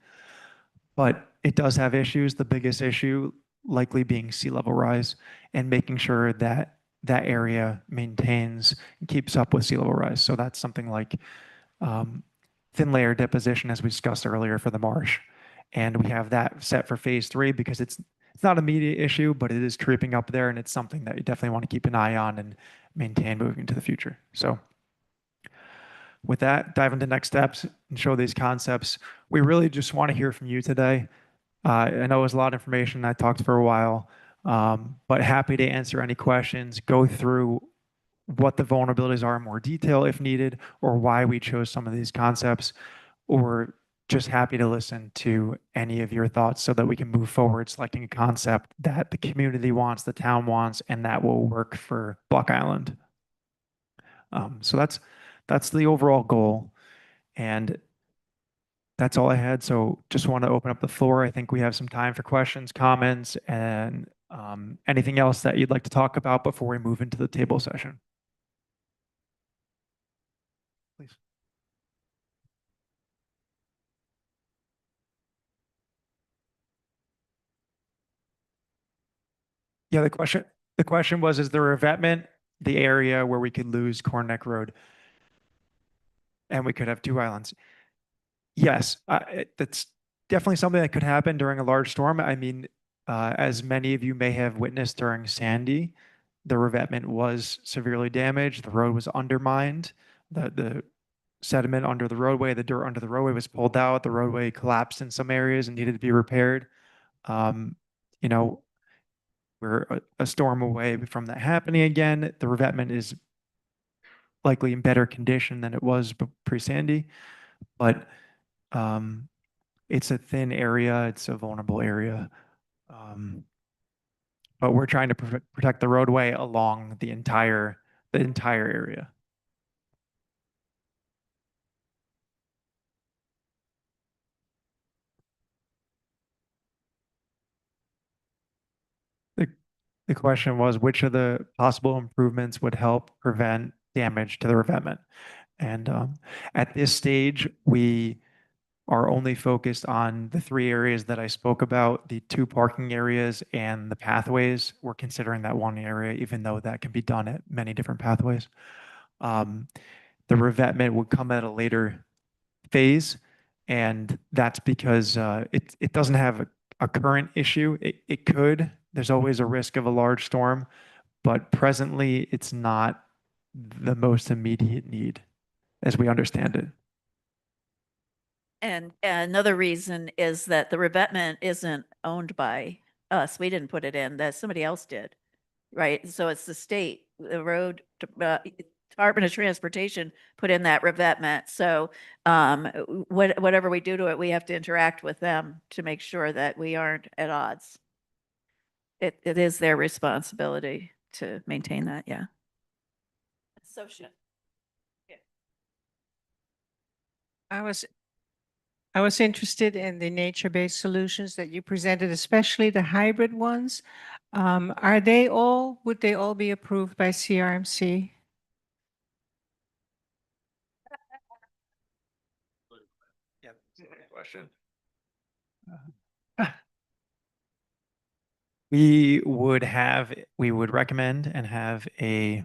but it does have issues. The biggest issue likely being sea level rise and making sure that that area maintains and keeps up with sea level rise. So that's something like thin layer deposition, as we discussed earlier, for the marsh. And we have that set for phase 3 because it's not an immediate issue, but it is creeping up there, and it's something that you definitely want to keep an eye on and maintain moving into the future. So with that, dive into next steps and show these concepts. We really just want to hear from you today. I know it was a lot of information. I talked for a while, but happy to answer any questions, go through what the vulnerabilities are in more detail if needed, or why we chose some of these concepts, or just happy to listen to any of your thoughts so that we can move forward selecting a concept that the community wants, the town wants, and that will work for Block Island. So that's the overall goal. And that's all I had. So just want to open up the floor. I think we have some time for questions, comments, and anything else that you'd like to talk about before we move into the table session. Please. Yeah, the question was, is the revetment the area where we could lose Corn Neck Road and we could have two islands? Yes, that's definitely something that could happen during a large storm. I mean, as many of you may have witnessed during Sandy, the revetment was severely damaged. The road was undermined. The sediment under the roadway, the dirt under the roadway was pulled out. The roadway collapsed in some areas and needed to be repaired. Um, you know, we're a storm away from that happening again. The revetment is likely in better condition than it was pre-Sandy, but it's a thin area. It's a vulnerable area. But we're trying to protect the roadway along the entire area. The question was, which of the possible improvements would help prevent damage to the revetment? And at this stage, we are only focused on the 3 areas that I spoke about, the 2 parking areas and the pathways. We're considering that one area, even though that can be done at many different pathways. The revetment would come at a later phase, and that's because it doesn't have a current issue. It could. There's always a risk of a large storm, but presently it's not the most immediate need as we understand it. And another reason is that the revetment isn't owned by us. We didn't put it in, that somebody else did, right? So it's the state, the road, Department of Transportation put in that revetment. So whatever we do to it, we have to interact with them to make sure that we aren't at odds. It is their responsibility to maintain that, yeah. So I was interested in the nature-based solutions that you presented, especially the hybrid ones. Would they all be approved by CRMC? Yeah, question. We would recommend and have a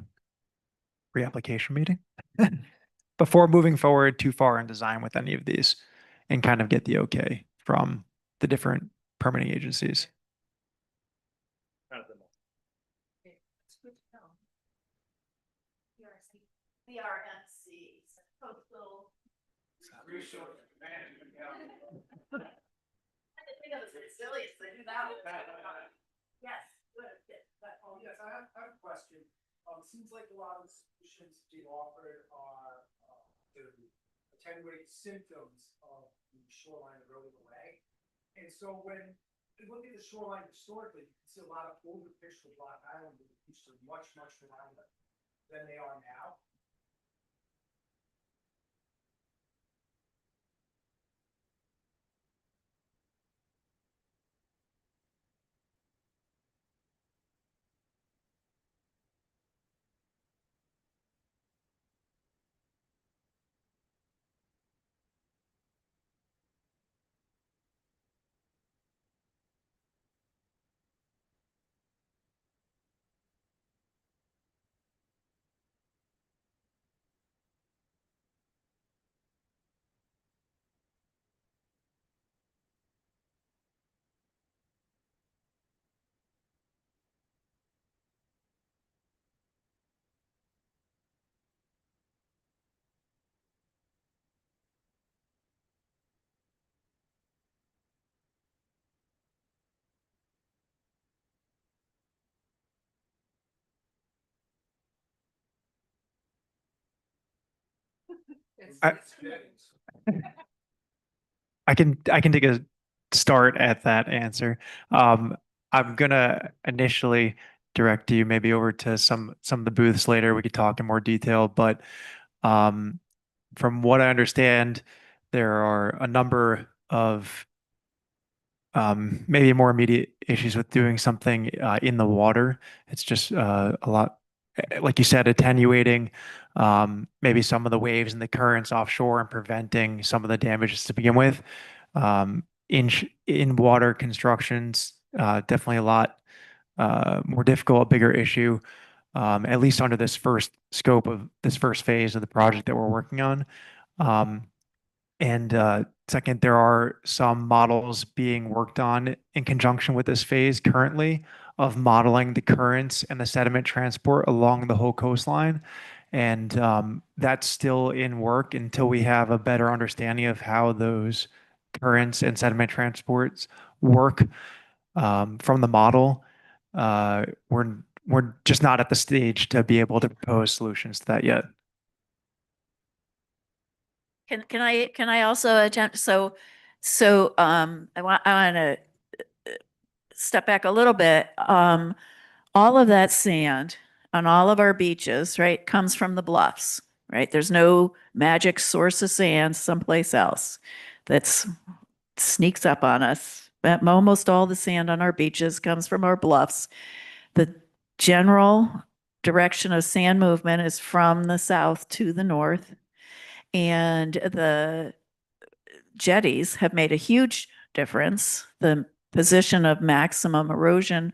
pre-application meeting before moving forward too far in design with any of these and kind of get the okay from the different permitting agencies. Yes. seems like a lot of the solutions being offered are to attenuate symptoms of the shoreline eroding away. And so when you look at the shoreline historically, you can see a lot of older fish from Block Island that used to much wider than they are now. I- I can take a start at that answer. I'm gonna initially direct you maybe over to some of the booths later. We could talk in more detail, but um, from what I understand, there are a number of maybe more immediate issues with doing something in the water. It's just a lot, like you said, attenuating maybe some of the waves and the currents offshore and preventing some of the damages to begin with. In water constructions, definitely a lot more difficult, bigger issue, at least under this first scope of this first phase of the project that we're working on. Um, and second, there are some models being worked on in conjunction with this phase currently of modeling the currents and the sediment transport along the whole coastline. And that's still in work until we have a better understanding of how those currents and sediment transports work from the model. We're just not at the stage to be able to propose solutions to that yet. Can I also attempt, so, I want to step back a little bit. All of that sand on all of our beaches, right, comes from the bluffs, right? There's no magic source of sand someplace else that's sneaks up on us. But almost all the sand on our beaches comes from our bluffs. The general direction of sand movement is from the south to the north. And the jetties have made a huge difference. The position of maximum erosion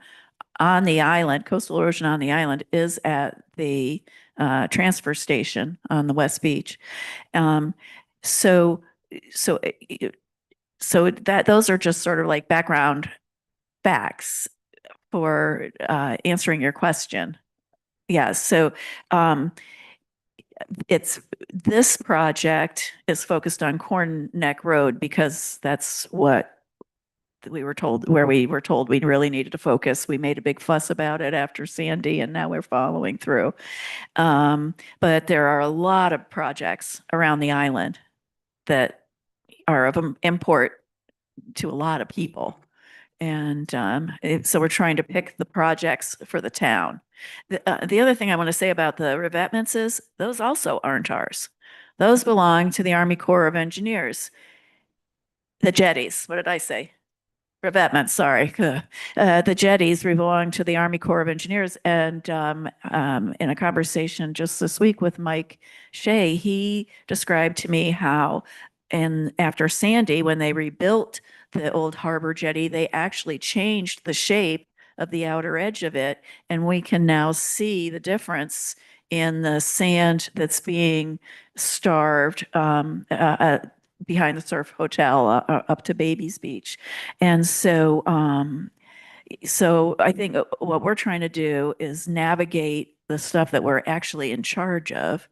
on the island, coastal erosion on the island, is at the transfer station on the West Beach. So, so, so that those are just sort of like background facts for answering your question. Yeah. So, it's this project is focused on Corn Neck Road because that's what we were told, where we were told we really needed to focus. We made a big fuss about it after Sandy, and now we're following through. But there are a lot of projects around the island that are of import to a lot of people. And so we're trying to pick the projects for the town. The other thing I want to say about the revetments is those also aren't ours. Those belong to the Army Corps of Engineers. The jetties, what did I say? Revetments, sorry. The jetties belong to the Army Corps of Engineers. And in a conversation just this week with Mike Shea, he described to me how, and after Sandy, when they rebuilt the old harbor jetty, they actually changed the shape of the outer edge of it. And we can now see the difference in the sand that's being starved behind the Surf Hotel up to Baby's Beach. And so, so I think what we're trying to do is navigate the stuff that we're actually in charge of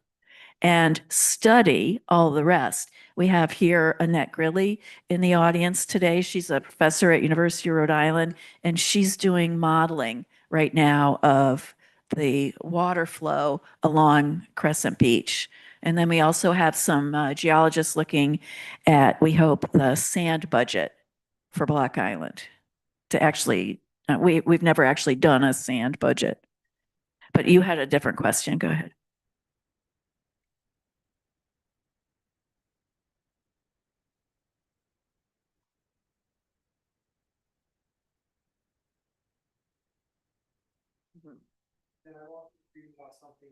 and study all the rest. We have here Annette Grilly in the audience today. She's a professor at University of Rhode Island, and she's doing modeling right now of the water flow along Crescent Beach. And then we also have some geologists looking at, we hope, the sand budget for Block Island to actually, we've never actually done a sand budget. But you had a different question. Go ahead. And I want to read about something,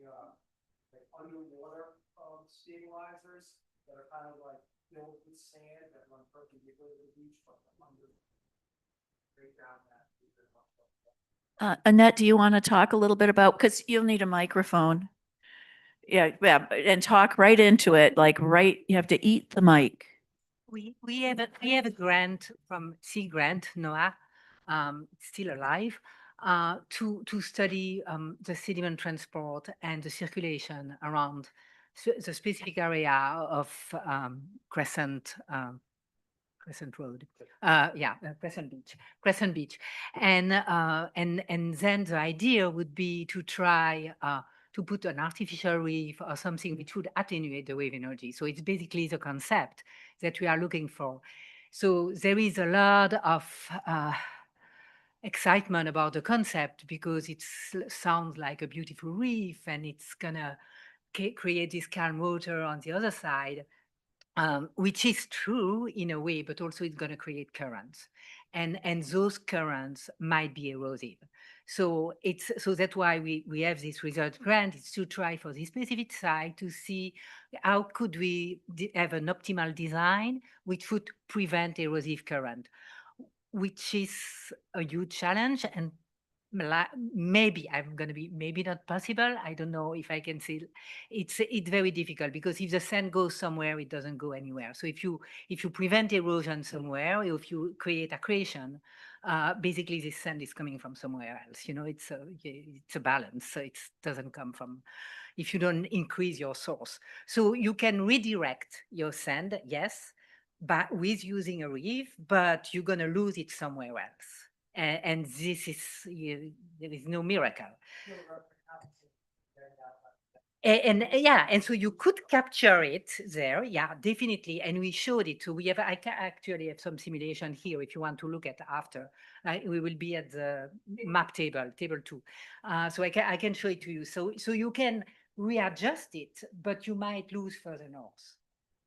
like underwater, stabilizers that are kind of like filled with sand that run perpendicular to the beach, but under. Break down that. Annette, do you want to talk a little bit about, because you'll need a microphone. Yeah, yeah, and talk right into it, like you have to eat the mic. We have a grant from Sea Grant, NOAA, it's still alive, to study the sediment transport and the circulation around the specific area of Crescent Road. Crescent Beach. And then the idea would be to try to put an artificial reef or something which would attenuate the wave energy. So it's basically the concept that we are looking for. So there is a lot of excitement about the concept because it sounds like a beautiful reef and it's gonna create this calm water on the other side. Which is true in a way, but also it's going to create currents, and those currents might be erosive. So that's why we have this research grant. It's to try for this specific site to see how could we have an optimal design which would prevent erosive current, which is a huge challenge and maybe I'm going to be maybe not possible. I don't know if I can see. It's very difficult because if the sand goes somewhere, it doesn't go anywhere. So if you prevent erosion somewhere, if you create accretion, basically this sand is coming from somewhere else. You know, it's a balance. So it doesn't come from if you don't increase your source. So you can redirect your sand, yes, but with using a reef, but you're going to lose it somewhere else. And this is, there is no miracle. And so you could capture it there, yeah, definitely. And we showed it. So I actually have some simulation here if you want to look at after. We will be at the map table 2. So I can show it to you. So you can readjust it, but you might lose further north.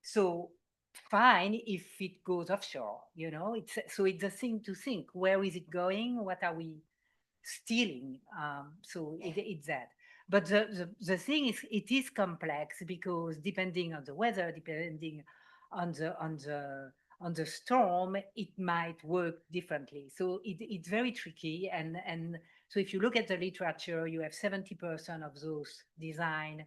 So fine if it goes offshore, you know, it's a thing to think, where is it going, what are we stealing? So it's that, but the thing is, it is complex because depending on the weather, depending on the storm, it might work differently. So it's very tricky, and so if you look at the literature, you have 70% of those design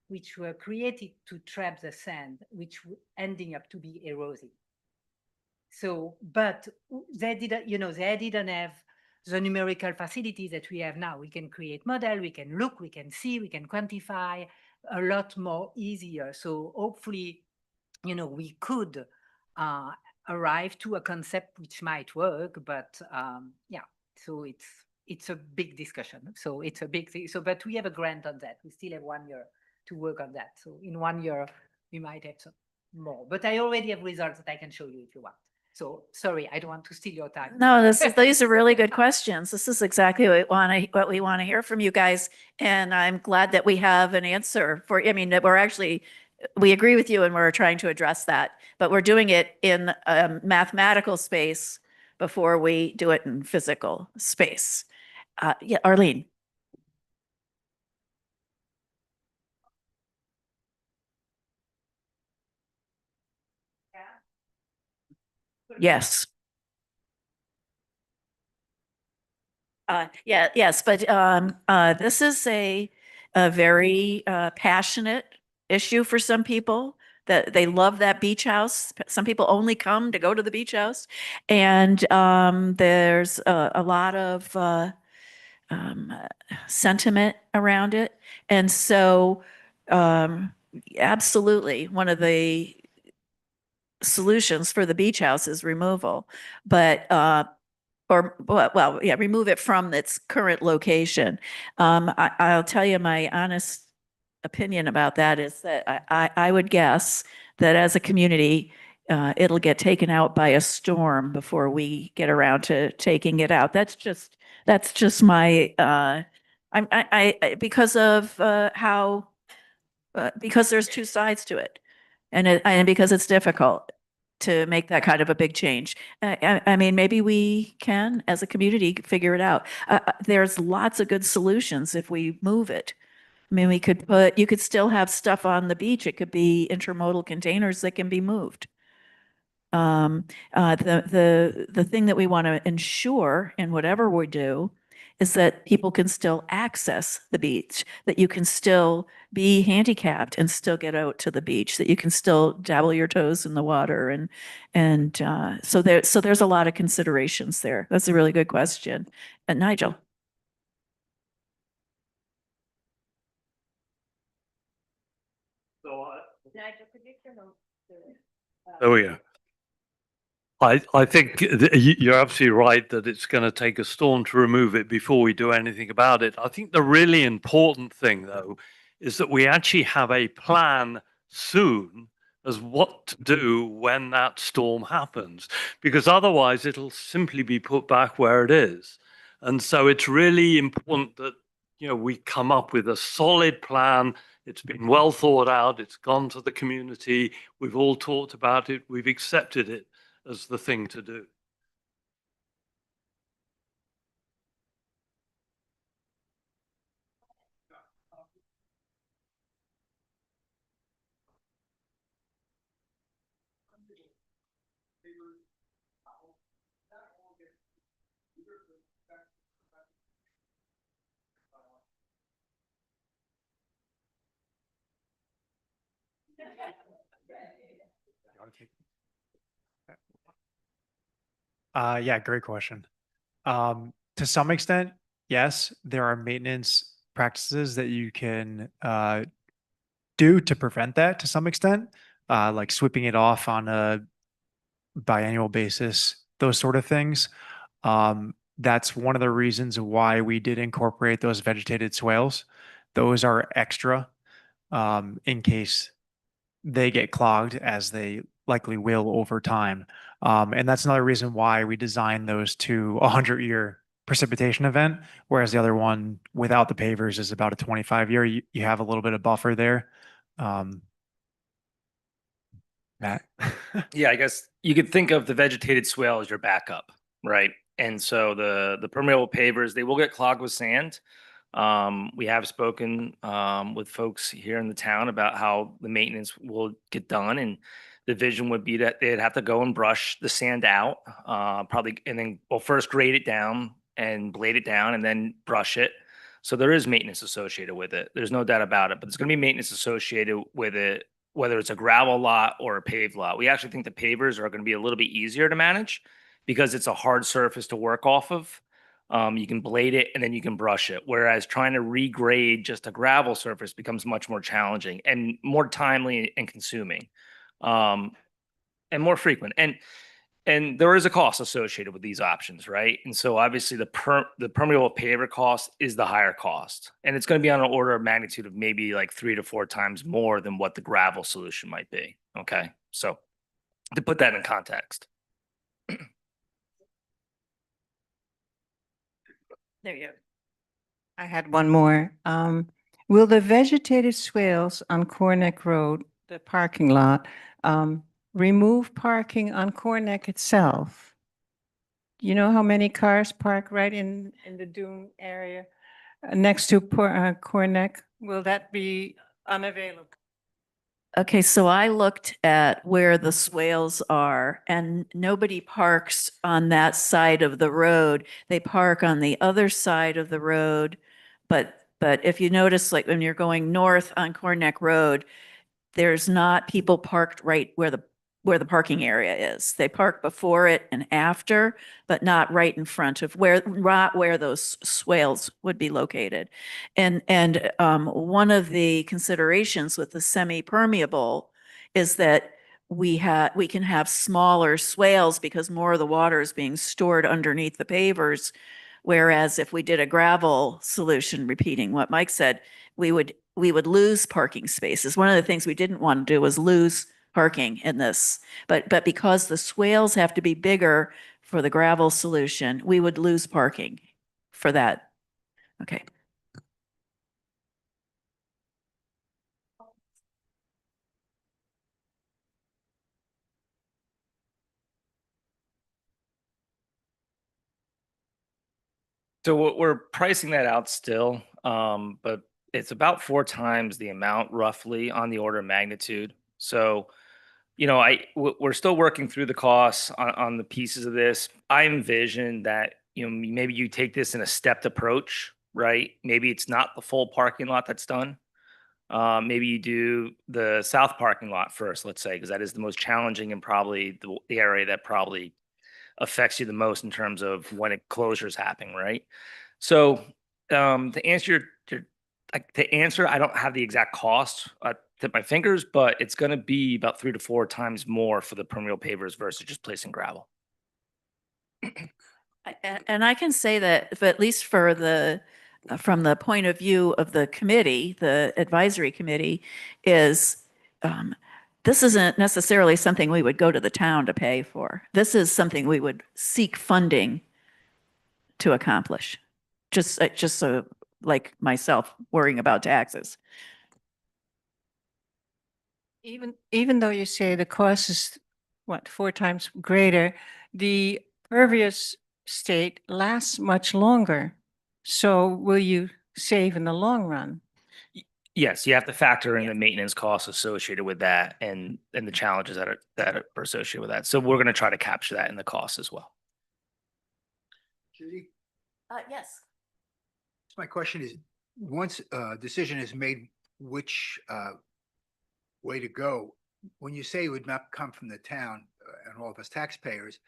which were created to trap the sand, which ending up to be erosive. So, but they didn't have the numerical facilities that we have now. We can create model, we can look, we can see, we can quantify a lot more easier. So hopefully, we could arrive to a concept which might work, but yeah, so it's a big discussion. So it's a big thing. So, but we have a grant on that. We still have 1 year to work on that. So in 1 year, we might have some more, but I already have results that I can show you if you want. So sorry, I don't want to steal your time. No, these are really good questions. This is exactly what we want to hear from you guys. And I'm glad that we have an answer I mean, that we agree with you and we're trying to address that, but we're doing it in a mathematical space before we do it in physical space. Yeah, Arlene. Yes. Yes, but this is a very passionate issue for some people, that they love that beach house. Some people only come to go to the beach house. And there's a lot of sentiment around it. And so absolutely, one of the solutions for the beach house is removal. But yeah, remove it from its current location. I'll tell you my honest opinion about that is that I would guess that as a community, it'll get taken out by a storm before we get around to taking it out. That's just my, because of how, because there's two sides to it. And because it's difficult to make that kind of a big change. I mean, maybe we can, as a community, figure it out. There's lots of good solutions if we move it. I mean, you could still have stuff on the beach. It could be intermodal containers that can be moved. The thing that we want to ensure in whatever we do is that people can still access the beach, that you can still be handicapped and still get out to the beach, that you can still dabble your toes in the water. So there's a lot of considerations there. That's a really good question. And Nigel. There we go. I think you're absolutely right that it's going to take a storm to remove it before we do anything about it. I think the really important thing, though, is that we actually have a plan soon as what to do when that storm happens, because otherwise it'll simply be put back where it is. And so it's really important that, you know, we come up with a solid plan. It's been well thought out. It's gone to the community. We've all talked about it. We've accepted it as the thing to do. Yeah, great question. To some extent, yes, there are maintenance practices that you can do to prevent that to some extent, like sweeping it off on a biannual basis, those sort of things. That's one of the reasons why we did incorporate those vegetated swales. Those are extra in case they get clogged, as they likely will over time. And that's another reason why we designed those to a 100-year precipitation event, whereas the other one without the pavers is about a 25-year. You have a little bit of buffer there. Matt. Yeah, I guess you could think of the vegetated swale as your backup, right? And so the permeable pavers, they will get clogged with sand. We have spoken with folks here in the town about how the maintenance will get done, and the vision would be that they'd have to go and brush the sand out, probably, and then first grade it down and blade it down, and then brush it. So there is maintenance associated with it. There's no doubt about it. But there's going to be maintenance associated with it, whether it's a gravel lot or a paved lot. We actually think the pavers are going to be a little bit easier to manage because it's a hard surface to work off of. You can blade it and then you can brush it. Whereas trying to regrade just a gravel surface becomes much more challenging and more timely and consuming, and more frequent. And there is a cost associated with these options, right? And so obviously the permeable paver cost is the higher cost, and it's going to be on an order of magnitude of maybe like 3 to 4 times more than what the gravel solution might be. Okay, so to put that in context. There you go. I had one more. Will the vegetated swales on Corneck Road, the parking lot, remove parking on Corneck itself? You know how many cars park right in the dune area next to Corneck? Will that be unavailable? Okay, so I looked at where the swales are, and nobody parks on that side of the road. They park on the other side of the road. But if you notice, like when you're going north on Corneck Road, there's not people parked right where the parking area is. They park before it and after, but not right in front of where those swales would be located. And one of the considerations with the semi-permeable is that we can have smaller swales because more of the water is being stored underneath the pavers. Whereas if we did a gravel solution, repeating what Mike said, we would lose parking spaces. One of the things we didn't want to do was lose parking in this. But because the swales have to be bigger for the gravel solution, we would lose parking for that. Okay. So we're pricing that out still, but it's about 4 times the amount roughly on the order of magnitude. So, we're still working through the costs on the pieces of this. I envision that, maybe you take this in a stepped approach, right? Maybe it's not the full parking lot that's done. Maybe you do the south parking lot first, let's say, because that is the most challenging and probably the area that probably affects you the most in terms of when closure is happening, right? So, to answer I don't have the exact cost at my fingers, but it's going to be about 3 to 4 times more for the permeable pavers versus just placing gravel. And I can say that, at least for from the point of view of the committee, the advisory committee, is this isn't necessarily something we would go to the town to pay for. This is something we would seek funding to accomplish. Just so, like myself, worrying about taxes. Even though you say the cost is, what, 4 times greater, the pervious state lasts much longer. So will you save in the long run? Yes, you have to factor in the maintenance costs associated with that and the challenges that are associated with that. So we're going to try to capture that in the cost as well. Judy, Yes. my question is, once a decision is made which way to go, when you say it would not come from the town and all of us taxpayers,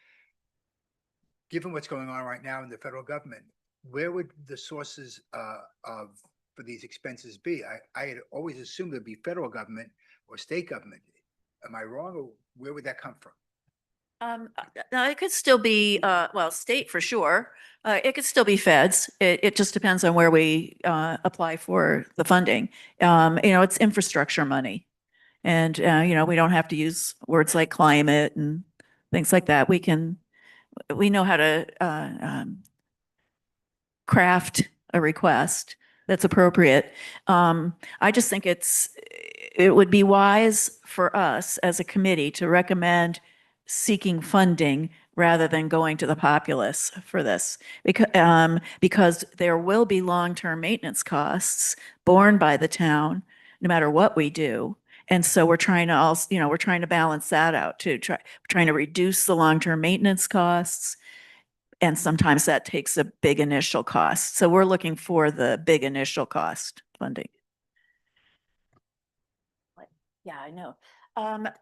given what's going on right now in the federal government, where would the sources for these expenses be? I had always assumed it'd be federal government or state government. Am I wrong, or where would that come from? No, it could still be, well, state for sure. It could still be feds. It just depends on where we apply for the funding. It's infrastructure money. And, we don't have to use words like climate and things like that. We know how to craft a request that's appropriate. I just think it would be wise for us as a committee to recommend seeking funding rather than going to the populace for this, because there will be long-term maintenance costs borne by the town, no matter what we do. And so we're trying to also, we're trying to balance that out too, trying to reduce the long-term maintenance costs. And sometimes that takes a big initial cost. So we're looking for the big initial cost funding. Yeah, I know.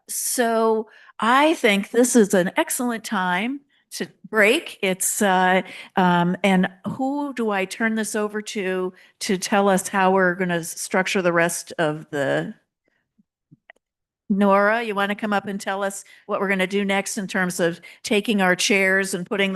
So I think this is an excellent time to break. And who do I turn this over to tell us how we're going to structure the rest of the? Nora, you want to come up and tell us what we're going to do next in terms of taking our chairs and putting